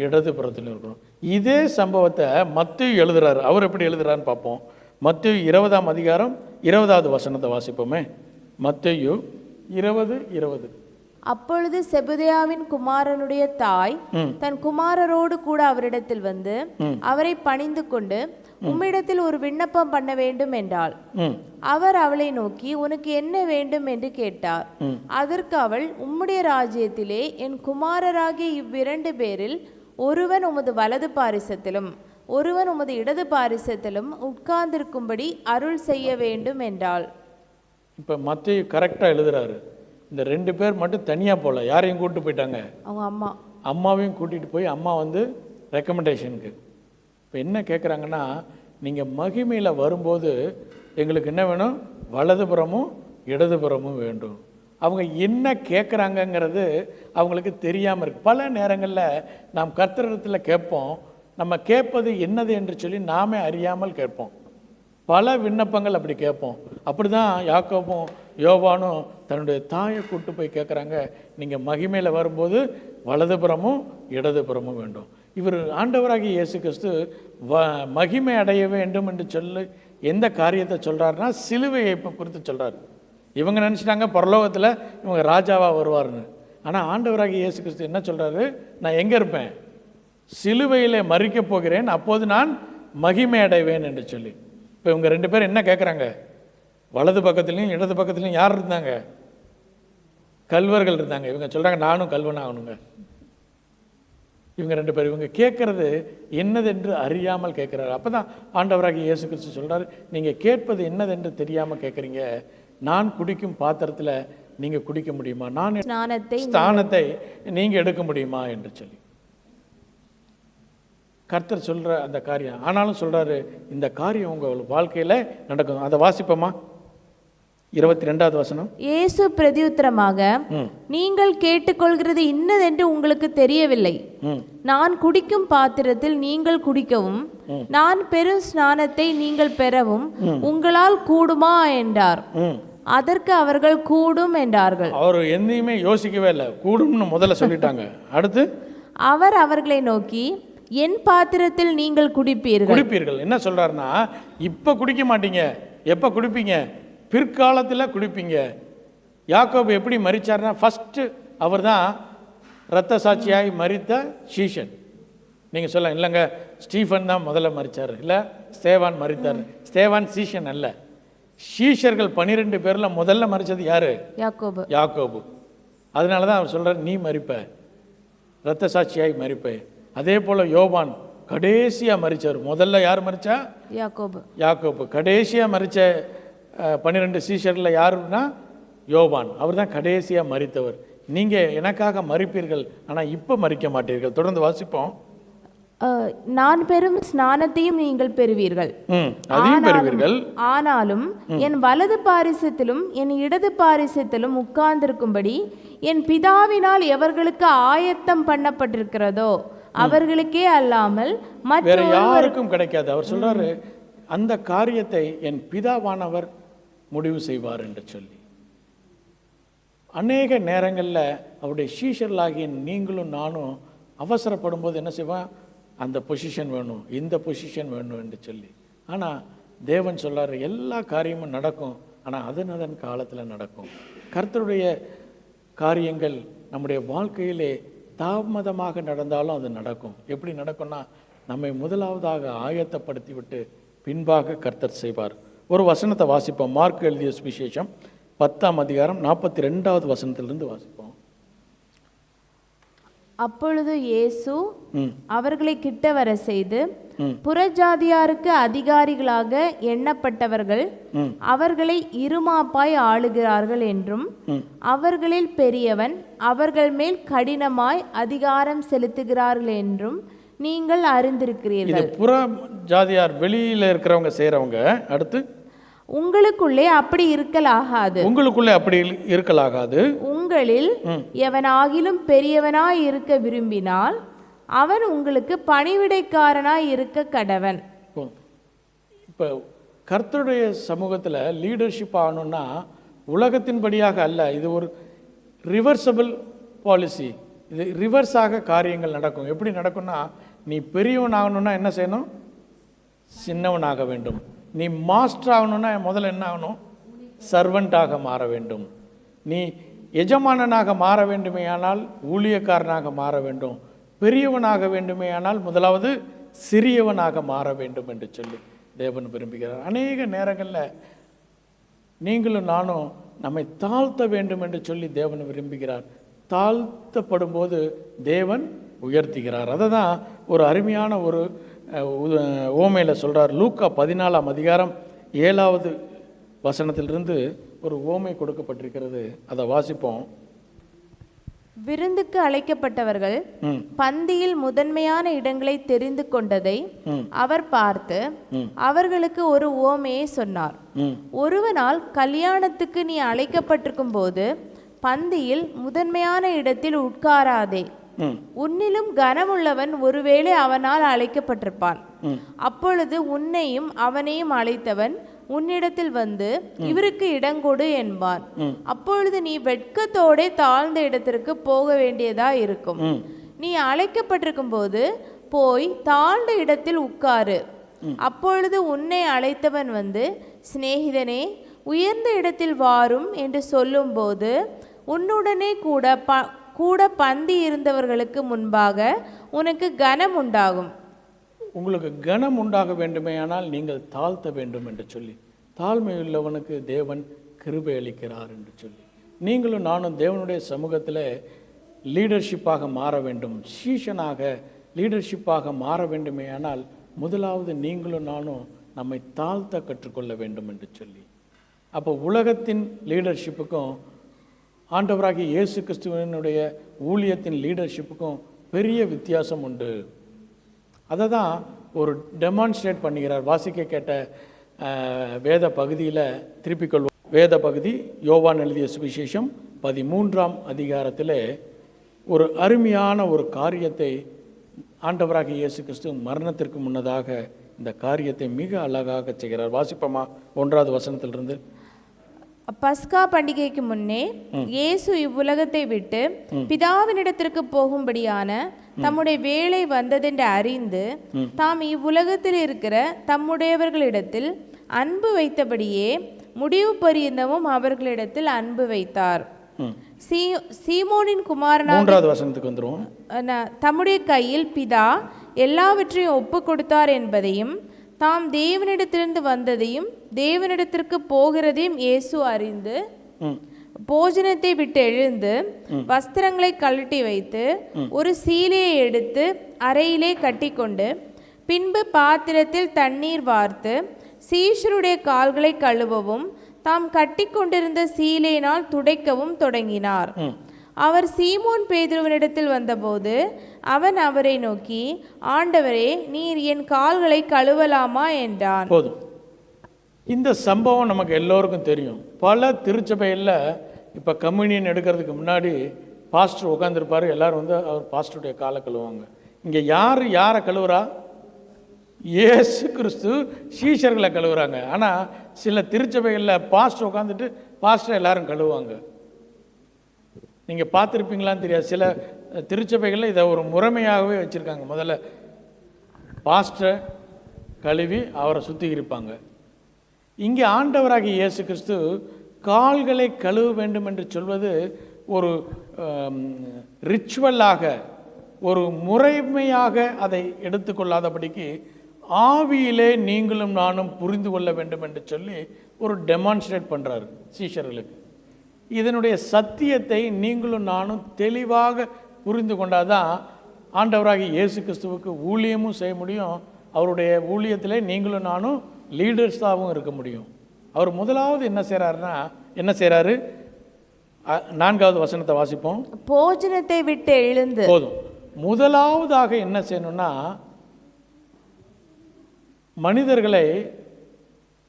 இடது புறத்திலும் இருக்கணும். இதே சம்பவத்தை மத்தேயு எழுதுறாரு. அவர் எப்படி எழுதுறாருன்னு பார்ப்போம். மத்தேயு 20ஆம் அதிகாரம் 20வது வசனத்தை வாசிப்போமே. மத்தேயு 20:20. அப்பொழுது செபதேயாவின் குமாரனுடைய தாய் தன் குமாரரோடு கூட அவரிடத்தில் வந்து அவரை பணிந்து கொண்டு, உம்மிடத்தில் ஒரு விண்ணப்பம் பண்ண வேண்டும் என்றாள். அவர் அவளை நோக்கி, உனக்கு என்ன வேண்டும் என்று கேட்டார். அதற்கு அவள், உம்முடைய ராஜ்யத்திலே என் குமாரராகிய இவ்விரண்டு பேரில் ஒருவன் உமது வலது பாரிசத்திலும் ஒருவன் உமது இடது பாரிசத்திலும் உட்கார்ந்திருக்கும்படி அருள் செய்ய வேண்டும் என்றாள். இப்போ மத்தேயு கரெக்டாக எழுதுறாரு. இந்த 2 பேர் மட்டும் தனியாக போகல, யாரையும் கூப்பிட்டு போயிட்டாங்க? அவங்க அம்மாவையும் கூட்டிகிட்டு போய், அம்மா வந்து ரெக்கமெண்டேஷனுக்கு. இப்போ என்ன கேட்குறாங்கன்னா, நீங்கள் மகிமையில் வரும்போது எங்களுக்கு என்ன வேணும்? வலதுபுறமும் இடதுபுறமும் வேண்டும். அவங்க என்ன கேட்குறாங்கங்கிறது அவங்களுக்கு தெரியாமல் இருக்குது. பல நேரங்களில் நாம் கர்த்தரிடத்தில் கேட்போம், நம்ம கேட்பது என்னது என்று சொல்லி நாமே அறியாமல் கேட்போம். பல விண்ணப்பங்கள் அப்படி கேட்போம். அப்படி தான் யாக்கோபும் யோவானும் தன்னுடைய தாயை கூட்டு போய் கேட்குறாங்க, நீங்கள் மகிமையில் வரும்போது வலதுபுறமும் இடதுபுறமும் வேண்டும். இவர் ஆண்டவராகிய இயேசு கிறிஸ்து மகிமை அடைய வேண்டும் என்று சொல்லி எந்த காரியத்தை சொல்கிறாருன்னா சிலுவையை குறித்து சொல்கிறார். இவங்க நினச்சிட்டாங்க பரலோகத்தில் இவங்க ராஜாவாக வருவார்னு. ஆனால் ஆண்டவராகிய இயேசு கிறிஸ்து என்ன சொல்கிறாரு, நான் எங்கே இருப்பேன், சிலுவையில் மறிக்கப் போகிறேன், அப்போது நான் மகிமை அடைவேன் என்று சொல்லி. இப்போ இவங்க ரெண்டு பேரும் என்ன கேட்குறாங்க, வலது பக்கத்துலேயும் இடது பக்கத்துலேயும் யார் இருந்தாங்க, கல்வர்கள் இருந்தாங்க. இவங்க சொல்கிறாங்க நானும் கல்வன் ஆகணுங்க. இவங்க ரெண்டு பேர் இவங்க கேட்குறது என்னதென்று அறியாமல் கேட்குறாரு. அப்போ தான் ஆண்டவராகிய இயேசு கிறிஸ்து சொல்கிறார், நீங்கள் கேட்பது என்னதென்று தெரியாமல் கேட்குறீங்க, நான் குடிக்கும் பாத்திரத்தில் நீங்கள் குடிக்க முடியுமா, நான் ஸ்தானத்தை நீங்கள் எடுக்க முடியுமா என்று சொல்லி கர்த்தர் சொல்கிற அந்த காரியம். ஆனாலும் சொல்கிறாரு, இந்த காரியம் உங்கள் வாழ்க்கையில் நடக்கும். அதை வாசிப்போமா? 22வது வசனம். இயேசு பிரதியுத்தரமாக, நீங்கள் கேட்டுக்கொள்கிறது இன்னதென்று உங்களுக்கு தெரியவில்லை. நான் குடிக்கும் பாத்திரத்தில் நீங்கள் குடிக்கவும் நான் பெரும் ஸ்நானத்தை நீங்கள் பெறவும் உங்களால் கூடுமா என்றார். அதற்கு அவர்கள் கூடும் என்றார்கள். அவர் எந்தையுமே யோசிக்கவே இல்லை, கூடும்னு முதல்ல சொல்லிட்டாங்க. அடுத்து அவர் அவர்களை நோக்கி, என் பாத்திரத்தில் நீங்கள் குடிப்பீர்கள். என்ன சொல்றாருன்னா, இப்ப குடிக்க மாட்டீங்க, எப்ப குடிப்பீங்க, பிற்காலத்தில் குடிப்பீங்க. யாக்கோபு எப்படி மரிச்சார்னா, ஃபர்ஸ்ட் அவர் தான் இரத்த சாட்சியாய் மரித்த சீஷன். நீங்கள் சொல்ல இல்லைங்க, ஸ்டீஃபன் தான் முதல்ல மரிச்சார், இல்லை ஸ்தேவான் மரித்தார். ஸ்தேவான் சீஷன் அல்ல, சீஷர்கள் 12 பேரில் முதல்ல மரிச்சது யாரு, யாக்கோபு. அதனால தான் அவர் சொல்கிறார், நீ மரிப்ப, இரத்த சாட்சியாய் மரிப்ப. அதே போல் யோவான் கடைசியாக மரித்தார். முதல்ல யார் மரிச்சா, யாக்கோபு. கடைசியாக மரித்த 12 சீஷரில் யாருன்னா யோவான். அவர் தான் கடைசியாக மரித்தவர். நீங்கள் எனக்காக மரிப்பீர்கள், ஆனால் இப்போ மரிக்க மாட்டீர்கள். தொடர்ந்து வாசிப்போம். நான் பெறும் ஸ்நானத்தையும் நீங்கள் பெறுவீர்கள், ஆனாலும் என் வலது பாரிசத்திலும் என் இடது பாரிசத்திலும் உட்கார்ந்திருக்கும்படி என் பிதாவினால் எவர்களுக்கு ஆயத்தம் பண்ணப்பட்டிருக்கிறதோ அவர்களுக்கே அல்லாமல் வேற யாருக்கும் கிடைக்காது. அவர் சொல்றாரு, அந்த காரியத்தை என் பிதாவானவர் முடிவு செய்வார் என்று சொல்லி. அநேக நேரங்களில் அவருடைய சீஷர்களாகிய நீங்களும் நானும் அவசரப்படும் போது என்ன செய்வான், அந்த பொசிஷன் வேணும், இந்த பொசிஷன் வேணும் என்று சொல்லி. ஆனால் தேவன் சொல்றாரு, எல்லா காரியமும் நடக்கும், ஆனால் அதன் காலத்தில் நடக்கும். கர்த்தருடைய காரியங்கள் நம்முடைய வாழ்க்கையிலே தாமதமாக நடந்தாலும் அது நடக்கும். எப்படி நடக்கும்னா, நம்மை முதலாவதாக ஆயத்தப்படுத்தி விட்டு பின்பாக கர்த்தர் செய்வார். ஒரு வசனத்தை வாசிப்போம். மார்க் எழுதிய சுவிசேஷம் 10ஆம் அதிகாரம் 42வது வசனத்திலிருந்து வாசிப்போம். அப்பொழுது இயேசு அவர்களை கிட்ட வர செய்து, புறஜாதியாருக்கு அதிகாரிகளாக எண்ணப்பட்டவர்கள் அவர்களை இருமாப்பாய் ஆளுகிறார்கள் என்றும், அவர்களில் பெரியவன் அவர்கள் மேல் கடினமாய் அதிகாரம் செலுத்துகிறார்கள் என்றும் நீங்கள் அறிந்திருக்கிறீர்கள். புற ஜாதியார் வெளியில இருக்கிறவங்க செய்றவங்க. அடுத்து, உங்களுக்குள்ளே அப்படி இருக்கலாகாது. உங்களில் எவனாகிலும் பெரியவனாய் இருக்க விரும்பினால் அவன் உங்களுக்கு பணிவிடைக்காரனாய் இருக்க கடவன். இப்போ கர்த்தருடைய சமூகத்தில் லீடர்ஷிப் ஆகணும்னா உலகத்தின்படியாக அல்ல, இது ஒரு ரிவர்சபிள் பாலிசி. இது ரிவர்ஸாக காரியங்கள் நடக்கும். எப்படி நடக்கும்னா, நீ பெரியவன் ஆகணும்னா என்ன செய்யணும், சின்னவனாக வேண்டும். நீ மாஸ்டர் ஆகணும்னா முதல்ல என்ன ஆகணும், சர்வெண்ட்டாக மாற வேண்டும். நீ எஜமானனாக மாற வேண்டுமேயானால் ஊழியக்காரனாக மாற வேண்டும். பெரியவனாக வேண்டுமேயானால் முதலாவது சிறியவனாக மாற வேண்டும் என்று சொல்லி தேவன் விரும்புகிறார். அநேக நேரங்களில் நீங்களும் நானும் நம்மை தாழ்த்த வேண்டும் என்று சொல்லி தேவன் விரும்புகிறார். தாழ்த்தப்படும் போது தேவன் உயர்த்துகிறார். அதை தான் ஒரு அருமையான ஒரு ஓமையில் சொல்கிறார். லூக்கா 14ஆம் அதிகாரம் 7வது வசனத்திலிருந்து ஒரு ஓமை கொடுக்கப்பட்டிருக்கிறது. அதை வாசிப்போம். விருந்துக்கு அழைக்கப்பட்டவர்கள் பந்தியில் முதன்மையான இடங்களை தெரிந்து கொண்டதை அவர் பார்த்து அவர்களுக்கு ஒரு உவமையை சொன்னார். ஒருவனால் கல்யாணத்துக்கு நீ அழைக்கப்பட்டிருக்கும் போது பந்தியில் முதன்மையான இடத்தில் உட்காராதே. உன்னிலும் கனமுள்ளவன் ஒருவேளை அவனால் அழைக்கப்பட்டிருப்பான். அப்பொழுது உன்னையும் அவனையும் அழைத்தவன் உன்னிடத்தில் வந்து இவருக்கு இடங்கொடு என்பான். அப்பொழுது நீ வெட்கத்தோட தாழ்ந்த இடத்திற்கு போக வேண்டியதா இருக்கும். நீ அழைக்கப்பட்டிருக்கும் போது போய் தாழ்ந்த இடத்தில் உட்காரு. அப்பொழுது உன்னை அழைத்தவன் வந்து, சிநேகிதனே, உயர்ந்த இடத்தில் வாரும் என்று சொல்லும்போது உன்னுடனே கூட பந்தி இருந்தவர்களுக்கு முன்பாக உனக்கு கனம் உண்டாகும். உங்களுக்கு கனம் உண்டாக வேண்டுமேயானால் நீங்கள் தாழ்த்த வேண்டும் என்று சொல்லி, தாழ்மையுள்ளவனுக்கு தேவன் கிருபை அளிக்கிறார் என்று சொல்லி, நீங்களும் நானும் தேவனுடைய சமூகத்தில் லீடர்ஷிப்பாக மாற வேண்டும், சீஷனாக லீடர்ஷிப்பாக மாற வேண்டுமேயானால் முதலாவது நீங்களும் நானும் நம்மை தாழ்த்த கற்றுக்கொள்ள வேண்டும் என்று சொல்லி. அப்போ உலகத்தின் லீடர்ஷிப்புக்கும் ஆண்டவராகிய இயேசு கிறிஸ்துவனுடைய ஊழியத்தின் லீடர்ஷிப்புக்கும் பெரிய வித்தியாசம் உண்டு. அதை தான் ஒரு டெமான்ஸ்ட்ரேட் பண்ணுகிறார். வாசிக்க கேட்ட வேத பகுதியில் திருப்பிக் கொள்வோம். வேத பகுதி யோவான் எழுதிய சுவிசேஷம் 13ஆம் அதிகாரத்தில் ஒரு அருமையான ஒரு காரியத்தை ஆண்டவராகிய இயேசு கிறிஸ்து மரணத்திற்கு முன்னதாக இந்த காரியத்தை மிக அழகாக செய்கிறார். வாசிப்போமா 1வது வசனத்திலிருந்து. பஸ்கா பண்டிகைக்கு முன்னே இயேசு இவ்வுலகத்தை விட்டு பிதாவினிடத்திற்கு போகும்படியான தம்முடைய வேலை வந்ததென்று அறிந்து தாம் இவ்வுலகத்தில் இருக்கிற தம்முடையவர்களிடத்தில் அன்பு வைத்தபடியே முடிவு பரியந்தமும் அவர்களிடத்தில் அன்பு வைத்தார். சீமோனின் குமாரனாக 3வது வசனத்துக்கு வந்துரும். தம்முடைய கையில் பிதா எல்லாவற்றையும் ஒப்பு கொடுத்தார் என்பதையும் தாம் தேவனிடத்திலிருந்து வந்ததையும் தேவனிடத்திற்கு போகிறதையும் இயேசு அறிந்து போஜனத்தை விட்டு எழுந்து வஸ்திரங்களை கழட்டி வைத்து ஒரு சீலையை எடுத்து அறையிலே கட்டிக்கொண்டு பின்பு பாத்திரத்தில் தண்ணீர் வார்த்து சீஷருடைய கால்களை கழுவவும் தாம் கட்டி கொண்டிருந்த சீலையினால் துடைக்கவும் தொடங்கினார். அவர் சீமோன் பேதுருவினிடத்தில் வந்தபோது அவன் அவரை நோக்கி, ஆண்டவரே, நீர் என் கால்களை கழுவலாமா என்றான். போதும். இந்த சம்பவம் நமக்கு எல்லோருக்கும் தெரியும். பல திருச்சபையில் இப்போ கம்யூனியன் எடுக்கிறதுக்கு முன்னாடி பாஸ்டர் உட்காந்துருப்பார், எல்லாரும் வந்து அவர் பாஸ்டருடைய காலை கழுவுவாங்க. இங்கே யாரை கழுவுறா? இயேசு கிறிஸ்து சீஷர்களை கழுவுறாங்க. ஆனால் சில திருச்சபைகளில் பாஸ்டர் உட்காந்துட்டு பாஸ்டர் எல்லாரும் கழுவுவாங்க. நீங்கள் பார்த்துருப்பீங்களான்னு தெரியாது. சில திருச்சபைகளில் இதை ஒரு முறைமையாகவே வச்சுருக்காங்க. முதல்ல பாஸ்டரை கழுவி அவரை சுத்திகரிப்பாங்க. இங்கே ஆண்டவராகிய இயேசு கிறிஸ்து கால்களை கழுவ வேண்டும் என்று சொல்வது ஒரு ரிச்சுவலாக, ஒரு முறைமையாக அதை எடுத்துக்கொள்ளாதபடிக்கு ஆவியிலே நீங்களும் நானும் புரிந்து கொள்ள வேண்டும் என்று சொல்லி ஒரு டெமான்ஸ்ட்ரேட் பண்ணுறாரு சீஷர்களுக்கு. இதனுடைய சத்தியத்தை நீங்களும் நானும் தெளிவாக புரிந்து கொண்டாதான் ஆண்டவராகிய இயேசு கிறிஸ்துவுக்கு ஊழியமும் செய்ய முடியும். அவருடைய ஊழியத்திலே நீங்களும் நானும் லீடர்ஸாகவும் இருக்க முடியும். அவர் முதலாவது என்ன செய்கிறாரு? 4வது வசனத்தை வாசிப்போம். போஜனத்தை விட்டு எழுந்து. போதும். முதலாவதாக என்ன செய்யணும்னா, மனிதர்களை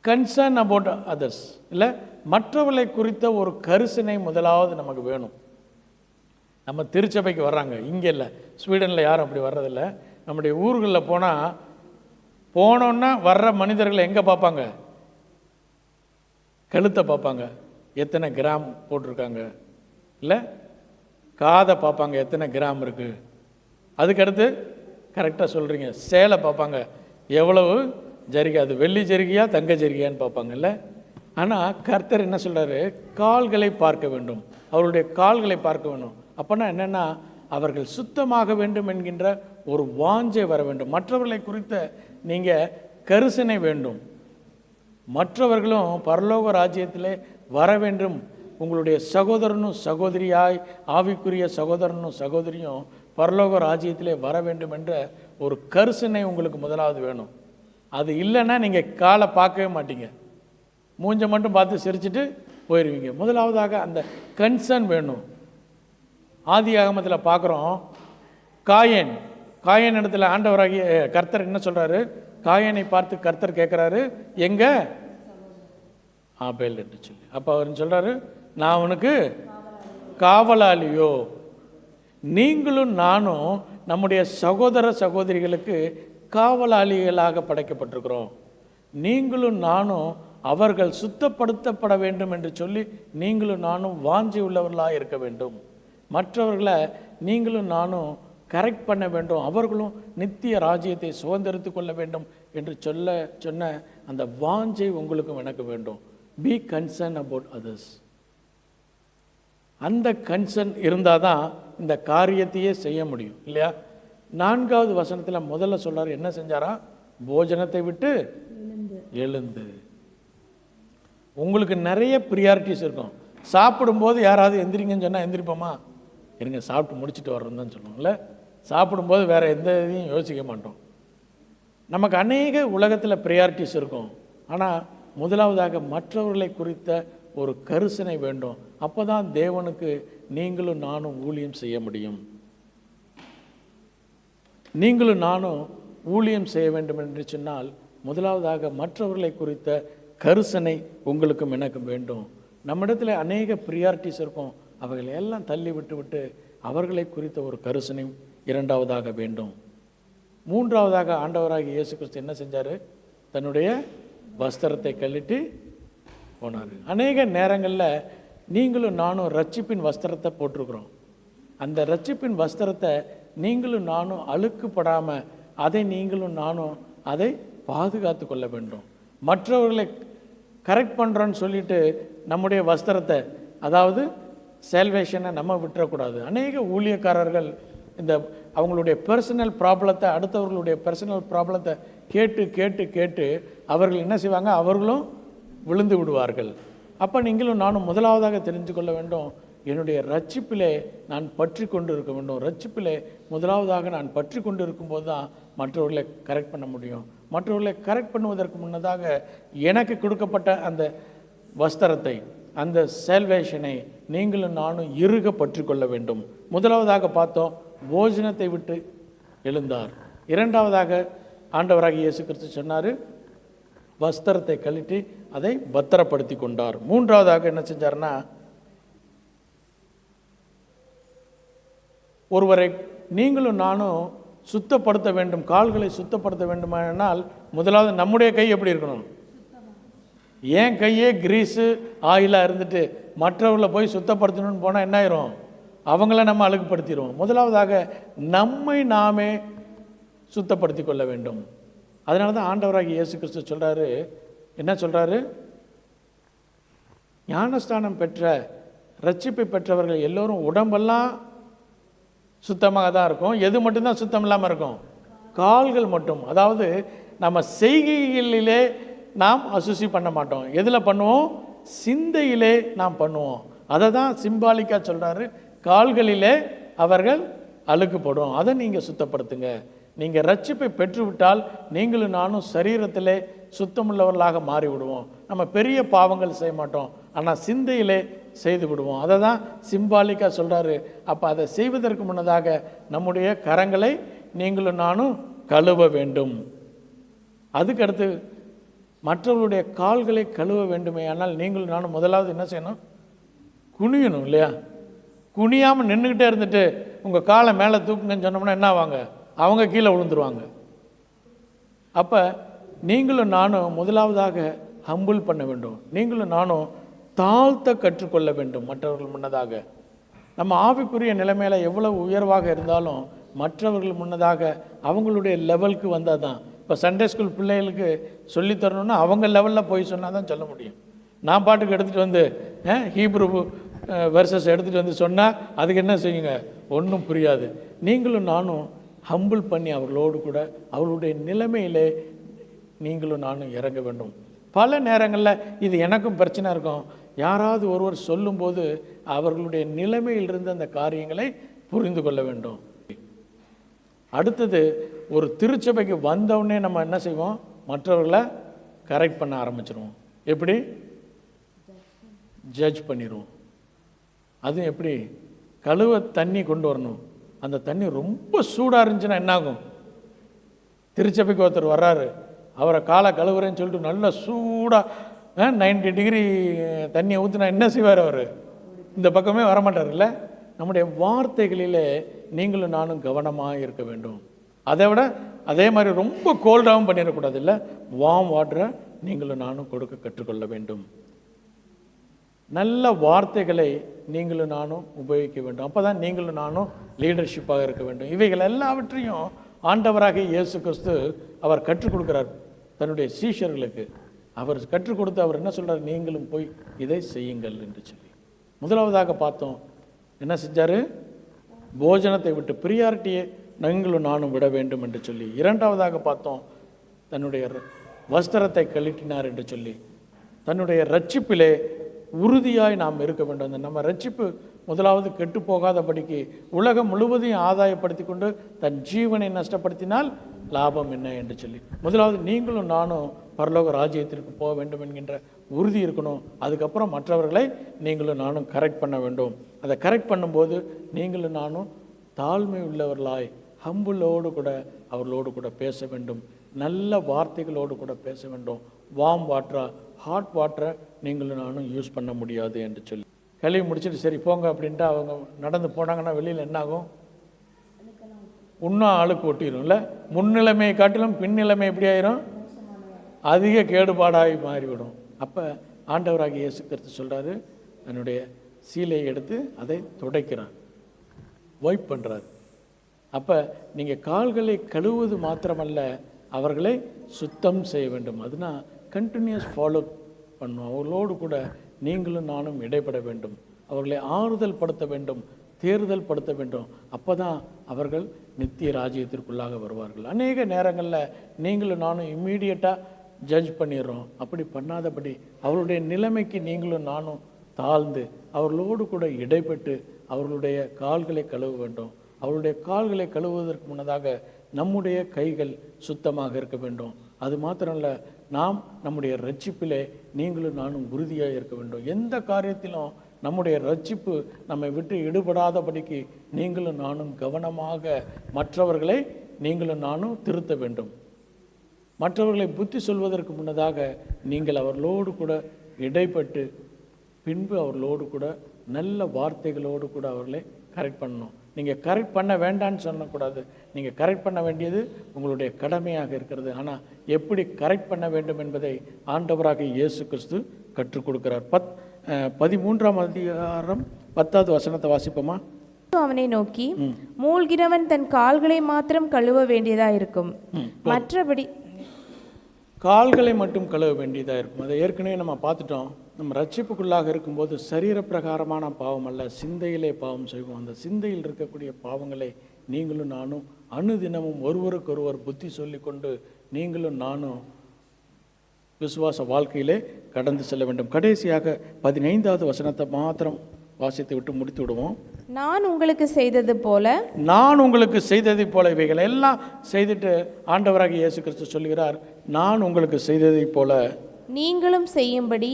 கன்சர்ன் அபவுட் அதர்ஸ், இல்லை மற்றவர்களை குறித்த ஒரு கரிசனை முதலாவது நமக்கு வேணும். நம்ம திருச்சபைக்கு வர்றாங்க, இங்கே இல்லை, ஸ்வீடனில் யாரும் அப்படி வர்றதில்லை. நம்முடைய ஊர்களில் போனோன்னா வர்ற மனிதர்களை எங்கே பார்ப்பாங்க? கழுத்தை பார்ப்பாங்க, எத்தனை கிராம் போட்டிருக்காங்க, இல்லை காதை பார்ப்பாங்க, எத்தனை கிராம் இருக்குது. அதுக்கடுத்து கரெக்டாக சொல்கிறீங்க, சேலை பார்ப்பாங்க, எவ்வளவு ஜரிகை, அது வெள்ளி ஜரிகையா தங்க ஜரிகையான்னு பார்ப்பாங்க, இல்லை. ஆனால் கர்த்தர் என்ன சொல்கிறாரு? கால்களை பார்க்க வேண்டும், அவருடைய கால்களை பார்க்க வேண்டும். அப்போனா என்னென்னா, அவர்கள் சுத்தமாக வேண்டும் என்கின்ற ஒரு வாஞ்சை வர வேண்டும். மற்றவர்களை குறித்த நீங்கள் கரிசனை வேண்டும். மற்றவர்களும் பரலோக ராஜ்யத்திலே வர வேண்டும். உங்களுடைய சகோதரனும் சகோதரியாய், ஆவிக்குரிய சகோதரனும் சகோதரியும் பரலோக ராஜ்யத்திலே வர வேண்டும் என்ற ஒரு கரிசனை உங்களுக்கு முதலாவது வேணும். அது இல்லைன்னா நீங்கள் காலை பார்க்கவே மாட்டீங்க, மூஞ்சை மட்டும் பார்த்து சிரிச்சுட்டு போயிடுவீங்க. முதலாவதாக அந்த கன்சர்ன் வேணும். ஆதி ஆகமத்தில் பார்க்குறோம், காயன் இடத்துல ஆண்டவராகிய கர்த்தர் என்ன சொல்கிறாரு? காயனை பார்த்து கர்த்தர் கேட்குறாரு, எங்க ஆபேல் என்று சொல்லி. அப்போ அவர் சொல்கிறாரு, நான் அவனுக்கு காவலாளியோ? நீங்களும் நானும் நம்முடைய சகோதர சகோதரிகளுக்கு காவலாளிகளாக படைக்கப்பட்டிருக்கிறோம். நீங்களும் நானும் அவர்கள் சுத்தப்படுத்தப்பட வேண்டும் என்று சொல்லி நீங்களும் நானும் வாஞ்சி உள்ளவர்களாக இருக்க வேண்டும். மற்றவர்களை நீங்களும் நானும் கரெக்ட் பண்ண வேண்டும். அவர்களும் நித்திய ராஜ்யத்தை சுதந்திரித்து கொள்ள வேண்டும் என்று சொன்ன அந்த வாஞ்சை உங்களுக்கும் எனக்கு வேண்டும். Be concern about others. அந்த கன்சர்ன் இருந்தால் தான் இந்த காரியத்தையே செய்ய முடியும் இல்லையா? 4வது வசனத்தில் முதல்ல சொல்றாரு, என்ன செஞ்சாரா? போஜனத்தை விட்டு எழுந்து. உங்களுக்கு நிறைய ப்ரியாரிட்டிஸ் இருக்கும். சாப்பிடும்போது யாராவது எந்திரிங்கன்னு சொன்னால் எந்திரிப்போமா? இருங்க சாப்பிட்டு முடிச்சுட்டு வர்றோம் தான் சொல்லுவோம்ல. சாப்பிடும்போது வேறு எந்த இதையும் யோசிக்க மாட்டோம். நமக்கு அநேக உலகத்தில் ப்ரியாரிட்டிஸ் இருக்கும். ஆனால் முதலாவதாக மற்றவர்களை குறித்த ஒரு கரிசனை வேண்டும். அப்போ தான் தேவனுக்கு நீங்களும் நானும் ஊழியம் செய்ய முடியும். நீங்களும் நானும் ஊழியம் செய்ய வேண்டும் என்று சொன்னால் முதலாவதாக மற்றவர்களை குறித்த கரிசனை உங்களுக்கும் எனக்கும் வேண்டும். நம்மிடத்தில் அநேக ப்ரியாரிட்டிஸ் இருக்கும். அவைகளை எல்லாம் தள்ளி விட்டு அவர்களை குறித்த ஒரு கரிசனை இரண்டாவதாக வேண்டும். 3வதாக ஆண்டவராகிய இயேசு கிறிஸ்து என்ன செஞ்சார்? தன்னுடைய வஸ்திரத்தை கழட்டி போனார். அநேக நேரங்களில் நீங்களும் நானும் ரட்சிப்பின் வஸ்திரத்தை போட்டிருக்கிறோம். அந்த ரட்சிப்பின் வஸ்திரத்தை நீங்களும் நானும் அழுக்குப்படாமல் அதை நீங்களும் நானும் அதை பாதுகாத்து கொள்ள வேண்டும். மற்றவர்களை கரெக்ட் பண்ணுறோன்னு சொல்லிட்டு நம்முடைய வஸ்திரத்தை, அதாவது சேல்வேஷனை நம்ம விட்டுறக்கூடாது. அநேக ஊழியக்காரர்கள் இந்த அவங்களுடைய பர்சனல் ப்ராப்ளத்தை, அடுத்தவர்களுடைய பர்சனல் ப்ராப்ளத்தை கேட்டு கேட்டு கேட்டு அவர்கள் என்ன செய்வாங்க? அவர்களும் விழுந்து விடுவார்கள். அப்போ நீங்களும் நானும் முதலாவதாக தெரிந்து கொள்ள வேண்டும், என்னுடைய ரட்சிப்பிலே நான் பற்றி கொண்டு இருக்க வேண்டும். ரட்சிப்பிலே முதலாவதாக நான் பற்றி கொண்டு இருக்கும்போது தான் மற்றவர்களை கரெக்ட் பண்ண முடியும். மற்றவர்களை கரெக்ட் பண்ணுவதற்கு முன்னதாக எனக்கு கொடுக்கப்பட்ட அந்த வஸ்திரத்தை, அந்த சேல்வேஷனை நீங்களும் நானும் இறுக பற்றி கொள்ள வேண்டும். முதலாவதாக பார்த்தோம், போஜனத்தை விட்டு எழுந்தார். 2வதாக ஆண்டவராகிய இயேசு கிறிஸ்து சொன்னார், வஸ்திரத்தை கழட்டி அதை பத்திரப்படுத்தி கொண்டார். 3வதாக என்ன செஞ்சார்னா, ஒருவரை நீங்களும் நானும் சுத்தப்படுத்த வேண்டும், கால்களை சுத்தப்படுத்த வேண்டுமானால் முதலாவது நம்முடைய கை எப்படி இருக்கணும்? ஏன் கையே கிரீஸு ஆயிலாக இருந்துட்டு மற்றவர்களை போய் சுத்தப்படுத்தணும்னு போனால் என்ன ஆயிரும்? அவங்கள நம்ம அழுக்குப்படுத்திடுவோம். முதலாவதாக நம்மை நாமே சுத்தப்படுத்தி கொள்ள வேண்டும். அதனால தான் ஆண்டவராகிய இயேசு கிறிஸ்து சொல்கிறாரு, என்ன சொல்கிறாரு? ஞானஸ்தானம் பெற்ற ரட்சிப்பை பெற்றவர்கள் எல்லோரும் உடம்பெல்லாம் சுத்தமாக தான் இருக்கும். எது மட்டும்தான் சுத்தம் இல்லாமல் இருக்கும்? கால்கள் மட்டும். அதாவது நம்ம செய்கைகளிலே நாம் அசுசி பண்ண மாட்டோம். எதில் பண்ணுவோம்? சிந்தையிலே நாம் பண்ணுவோம். அதை தான் சிம்பாலிக்காக சொல்கிறாரு, கால்களிலே அவர்கள் அழுக்குப்படும், அதை நீங்கள் சுத்தப்படுத்துங்க. நீங்கள் ரட்சிப்பை பெற்றுவிட்டால் நீங்களும் நானும் சரீரத்திலே சுத்தமுள்ளவர்களாக மாறிவிடுவோம். நம்ம பெரிய பாவங்கள் செய்ய மாட்டோம், ஆனால் சிந்தையிலே செய்து விடுவோம். அதை தான் சிம்பாலிக்காக சொல்கிறாரு. அப்போ அதை செய்வதற்கு முன்னதாக நம்முடைய கரங்களை நீங்களும் நானும் கழுவ வேண்டும். அதுக்கடுத்து மற்றவர்களுடைய கால்களை கழுவ வேண்டுமே. ஆனால் நீங்களும் நானும் முதலாவது என்ன செய்யணும்? குனியணும் இல்லையா? குனியாமல் நின்றுக்கிட்டே இருந்துட்டு உங்கள் காலை மேலே தூக்குங்கன்னு சொன்னோம்னா என்ன ஆவாங்க? அவங்க கீழே விழுந்துருவாங்க. அப்போ நீங்களும் நானும் முதலாவதாக ஹம்பிள் பண்ண வேண்டும். நீங்களும் நானும் தாழ்த்த கற்றுக்கொள்ள வேண்டும் மற்றவர்கள் முன்னதாக. நம்ம ஆவிக்குரிய நிலைமையில் எவ்வளவு உயர்வாக இருந்தாலும் மற்றவர்கள் முன்னதாக அவங்களுடைய லெவலுக்கு வந்தால் தான். இப்போ சண்டே ஸ்கூல் பிள்ளைகளுக்கு சொல்லித்தரணுன்னா அவங்க லெவலில் போய் சொன்னால் தான் சொல்ல முடியும். நான் பாட்டுக்கு எடுத்துகிட்டு வந்து ஹீப்ரு வெர்சஸ் எடுத்துகிட்டு வந்து சொன்னால் அதுக்கு என்ன செய்யுங்க? ஒன்றும் புரியாது. நீங்களும் நானும் ஹம்பிள் பண்ணி அவர்களோடு கூட அவர்களுடைய நிலைமையிலே நீங்களும் நானும் இறங்க வேண்டும். பல நேரங்களில் இது எனக்கும் பிரச்சனை இருக்கும். யாராவது ஒருவர் சொல்லும்போது அவர்களுடைய நிலைமையிலிருந்து அந்த காரியங்களை புரிந்து கொள்ள வேண்டும். அடுத்தது, ஒரு திருச்சபைக்கு வந்தவுடனே நம்ம என்ன செய்வோம்? மற்றவர்களை கரெக்ட் பண்ண ஆரம்பிச்சிடுவோம். எப்படி? ஜட்ஜ் பண்ணிடுவோம். அதுவும் எப்படி? கழுவ தண்ணி கொண்டு வரணும். அந்த தண்ணி ரொம்ப சூடாக இருந்துச்சுன்னா என்னாகும்? திருச்சபைக்கு ஒருத்தர் வர்றாரு, அவரை காலை கழுவுறேன்னு சொல்லிட்டு நல்ல சூடாக 90 டிகிரி தண்ணியை ஊற்றினா என்ன செய்வார்? அவர் இந்த பக்கமே வரமாட்டார் இல்லை? நம்முடைய வார்த்தைகளிலே நீங்களும் நானும் கவனமாக இருக்க வேண்டும். அதை விட அதே மாதிரி ரொம்ப கோல்டாகவும் பண்ணிடக்கூடாது, இல்லை, வார்ம் வாட்டரை நீங்களும் நானும் கொடுக்க கற்றுக்கொள்ள வேண்டும். நல்ல வார்த்தைகளை நீங்களும் நானும் உபயோகிக்க வேண்டும். அப்போ தான் நீங்களும் நானும் லீடர்ஷிப்பாக இருக்க வேண்டும். இவைகள் எல்லாவற்றையும் ஆண்டவராக இயேசு கிறிஸ்து அவர் கற்றுக் கொடுக்குறார் தன்னுடைய சீஷர்களுக்கு. அவர் கற்றுக் கொடுத்து அவர் என்ன சொல்கிறார், நீங்களும் போய் இதை செய்யுங்கள் என்று சொல்லி. முதலாவதாக பார்த்தோம், என்ன செஞ்சார், போஜனத்தை விட்டு ப்ரியாரிட்டியை நீங்களும் நானும் விட வேண்டும் என்று சொல்லி. இரண்டாவதாக பார்த்தோம், தன்னுடைய வஸ்திரத்தை கழட்டினார் என்று சொல்லி. தன்னுடைய ரட்சிப்பிலே உறுதியாய் நாம் இருக்க வேண்டும். அந்த நம்ம ரட்சிப்பு முதலாவது கெட்டு போகாதபடிக்கு உலகம் முழுவதையும் ஆதாயப்படுத்தி கொண்டு தன் ஜீவனை நஷ்டப்படுத்தினால் லாபம் என்ன என்று சொல்லி. முதலாவது நீங்களும் நானும் பரலோக ராஜ்யத்திற்கு போக வேண்டும் என்கின்ற உறுதி இருக்கணும். அதுக்கப்புறம் மற்றவர்களை நீங்களும் நானும் கரெக்ட் பண்ண வேண்டும். அதை கரெக்ட் பண்ணும்போது நீங்களும் நானும் தாழ்மை உள்ளவர்களாய் ஹம்புளோடு கூட அவர்களோடு கூட பேச வேண்டும். நல்ல வார்த்தைகளோடு கூட பேச வேண்டும். வார்ம் வாட்டரா ஹாட் வாட்டரை நீங்களும் நானும் யூஸ் பண்ண முடியாது என்று சொல்லி. கழுவி முடிச்சுட்டு சரி போங்க அப்படின்ட்டு அவங்க நடந்து போனாங்கன்னா வெளியில் என்னாகும், இன்னும் ஆளுக்கு ஒட்டிடும். முன்னிலைமையை காட்டிலும் பின்னிலைமை எப்படி ஆயிரும், அதிக கேடுபாடாகி மாறிவிடும். அப்போ ஆண்டவராகிய இயேசு கிறிஸ்து சொல்கிறாரு, தன்னுடைய சீலையை எடுத்து அதை துடைக்கிறார், வைப் பண்ணுறாரு. அப்போ நீங்கள் கால்களை கழுவுவது மாத்திரமல்ல, அவர்களை சுத்தம் செய்ய வேண்டும். அதுனா கண்டினியூஸ் ஃபாலோ பண்ணும். அவர்களோடு கூட நீங்களும் நானும் இடைப்பட வேண்டும். அவர்களை ஆறுதல் படுத்த வேண்டும், தேறுதல் படுத்த வேண்டும். அப்போ தான் அவர்கள் நித்திய ராஜ்யத்திற்குள்ளாக வருவார்கள். அநேக நேரங்களில் நீங்களும் நானும் இம்மீடியட்டாக ஜட்ஜ் பண்ணிடுறோம். அப்படி பண்ணாதபடி அவர்களுடைய நிலைமைக்கு நீங்களும் நானும் தாழ்ந்து அவர்களோடு கூட இடைப்பட்டு அவர்களுடைய கால்களை கழுவ வேண்டும். அவருடைய கால்களை கழுவுவதற்கு முன்னதாக நம்முடைய கைகள் சுத்தமாக இருக்க வேண்டும். அது மாத்திரம் இல்லை, நாம் நம்முடைய ரட்சிப்பிலே நீங்களும் நானும் உறுதியாக இருக்க வேண்டும். எந்த காரியத்திலும் நம்முடைய ரட்சிப்பு நம்மை விட்டு ஈடுபடாதபடிக்கு நீங்களும் நானும் கவனமாக மற்றவர்களை நீங்களும் நானும் திருத்த வேண்டும். மற்றவர்களை புத்தி சொல்வதற்கு முன்னதாக நீங்கள் அவர்களோடு கூட இடைப்பட்டு பின்பு அவர்களோடு கூட நல்ல வார்த்தைகளோடு கூட அவர்களை கரெக்ட் பண்ணணும். நீங்கள் கரெக்ட் பண்ண வேண்டான்னு சொல்லக்கூடாது. நீங்கள் கரெக்ட் பண்ண வேண்டியது உங்களுடைய கடமையாக இருக்கிறது. ஆனால் எப்படி கரெக்ட் பண்ண வேண்டும் என்பதை ஆண்டவராக இயேசு கிறிஸ்து கற்றுக் கொடுக்கிறார். 13ஆம் அதிகாரம் 10வது வசனத்தை வாசிப்போமா? அவனை நோக்கி, மூழ்கிறவன் தன் கால்களை மாத்திரம் கழுவ வேண்டியதா இருக்கும், மற்றபடி கால்களை மட்டும் கழுவ வேண்டியதாக இருக்கும். அதை ஏற்கனவே நம்ம பார்த்துட்டோம். நம்ம ரட்சிப்புக்குள்ளாக இருக்கும்போது சரீர பிரகாரமான பாவம் அல்ல, சிந்தையிலே பாவம் செய்வோம். அந்த சிந்தையில் இருக்கக்கூடிய பாவங்களை நீங்களும் நானும் அனுதினமும் ஒருவருக்கொருவர் புத்தி சொல்லிக்கொண்டு நீங்களும் நானும் விசுவாச வாழ்க்கையிலே கடந்து செல்ல வேண்டும். கடைசியாக 15வது வசனத்தை மாத்திரம் வாசித்து விட்டு முடித்து விடுவோம். நான் உங்களுக்கு செய்தது போல, நான் உங்களுக்கு செய்ததை போல, இவைகள் எல்லாம் செய்துட்டு ஆண்டவராக இயேசு கிறிஸ்து சொல்கிறார், நான் உங்களுக்கு செய்ததை போல நீங்களும் செய்யும்படி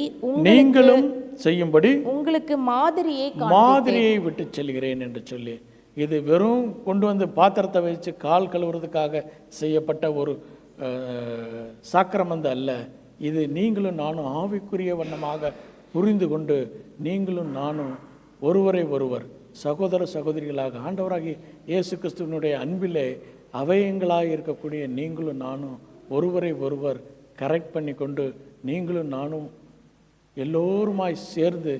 உங்களுக்கு மாதிரியை விட்டு செல்கிறேன் என்று சொல்லி. இது வெறும் கொண்டு வந்து பாத்திரத்தை வச்சு கால் கழுவுறதுக்காக செய்யப்பட்ட ஒரு சாக்கிரமந்து அல்ல. இது நீங்களும் நானும் ஆவிக்குரிய வண்ணமாக புரிந்து கொண்டு நீங்களும் நானும் ஒருவரை ஒருவர் சகோதர சகோதரிகளாக ஆண்டவராகி இயேசு கிறிஸ்துவனுடைய அன்பிலே அவயங்களாக இருக்கக்கூடிய நீங்களும் நானும் ஒருவரை ஒருவர் கரெக்ட் பண்ணி கொண்டு நீங்களும் நானும் எல்லோருமாய் சேர்ந்து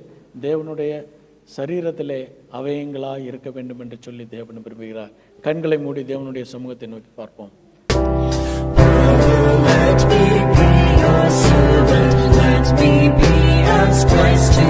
தேவனுடைய சரீரத்திலே அவயங்களாக இருக்க வேண்டும் என்று சொல்லி தேவன் விரும்புகிறார். கண்களை மூடி தேவனுடைய சமூகத்தை நோக்கி பார்ப்போம். Let me be your servant, let me be as Christ to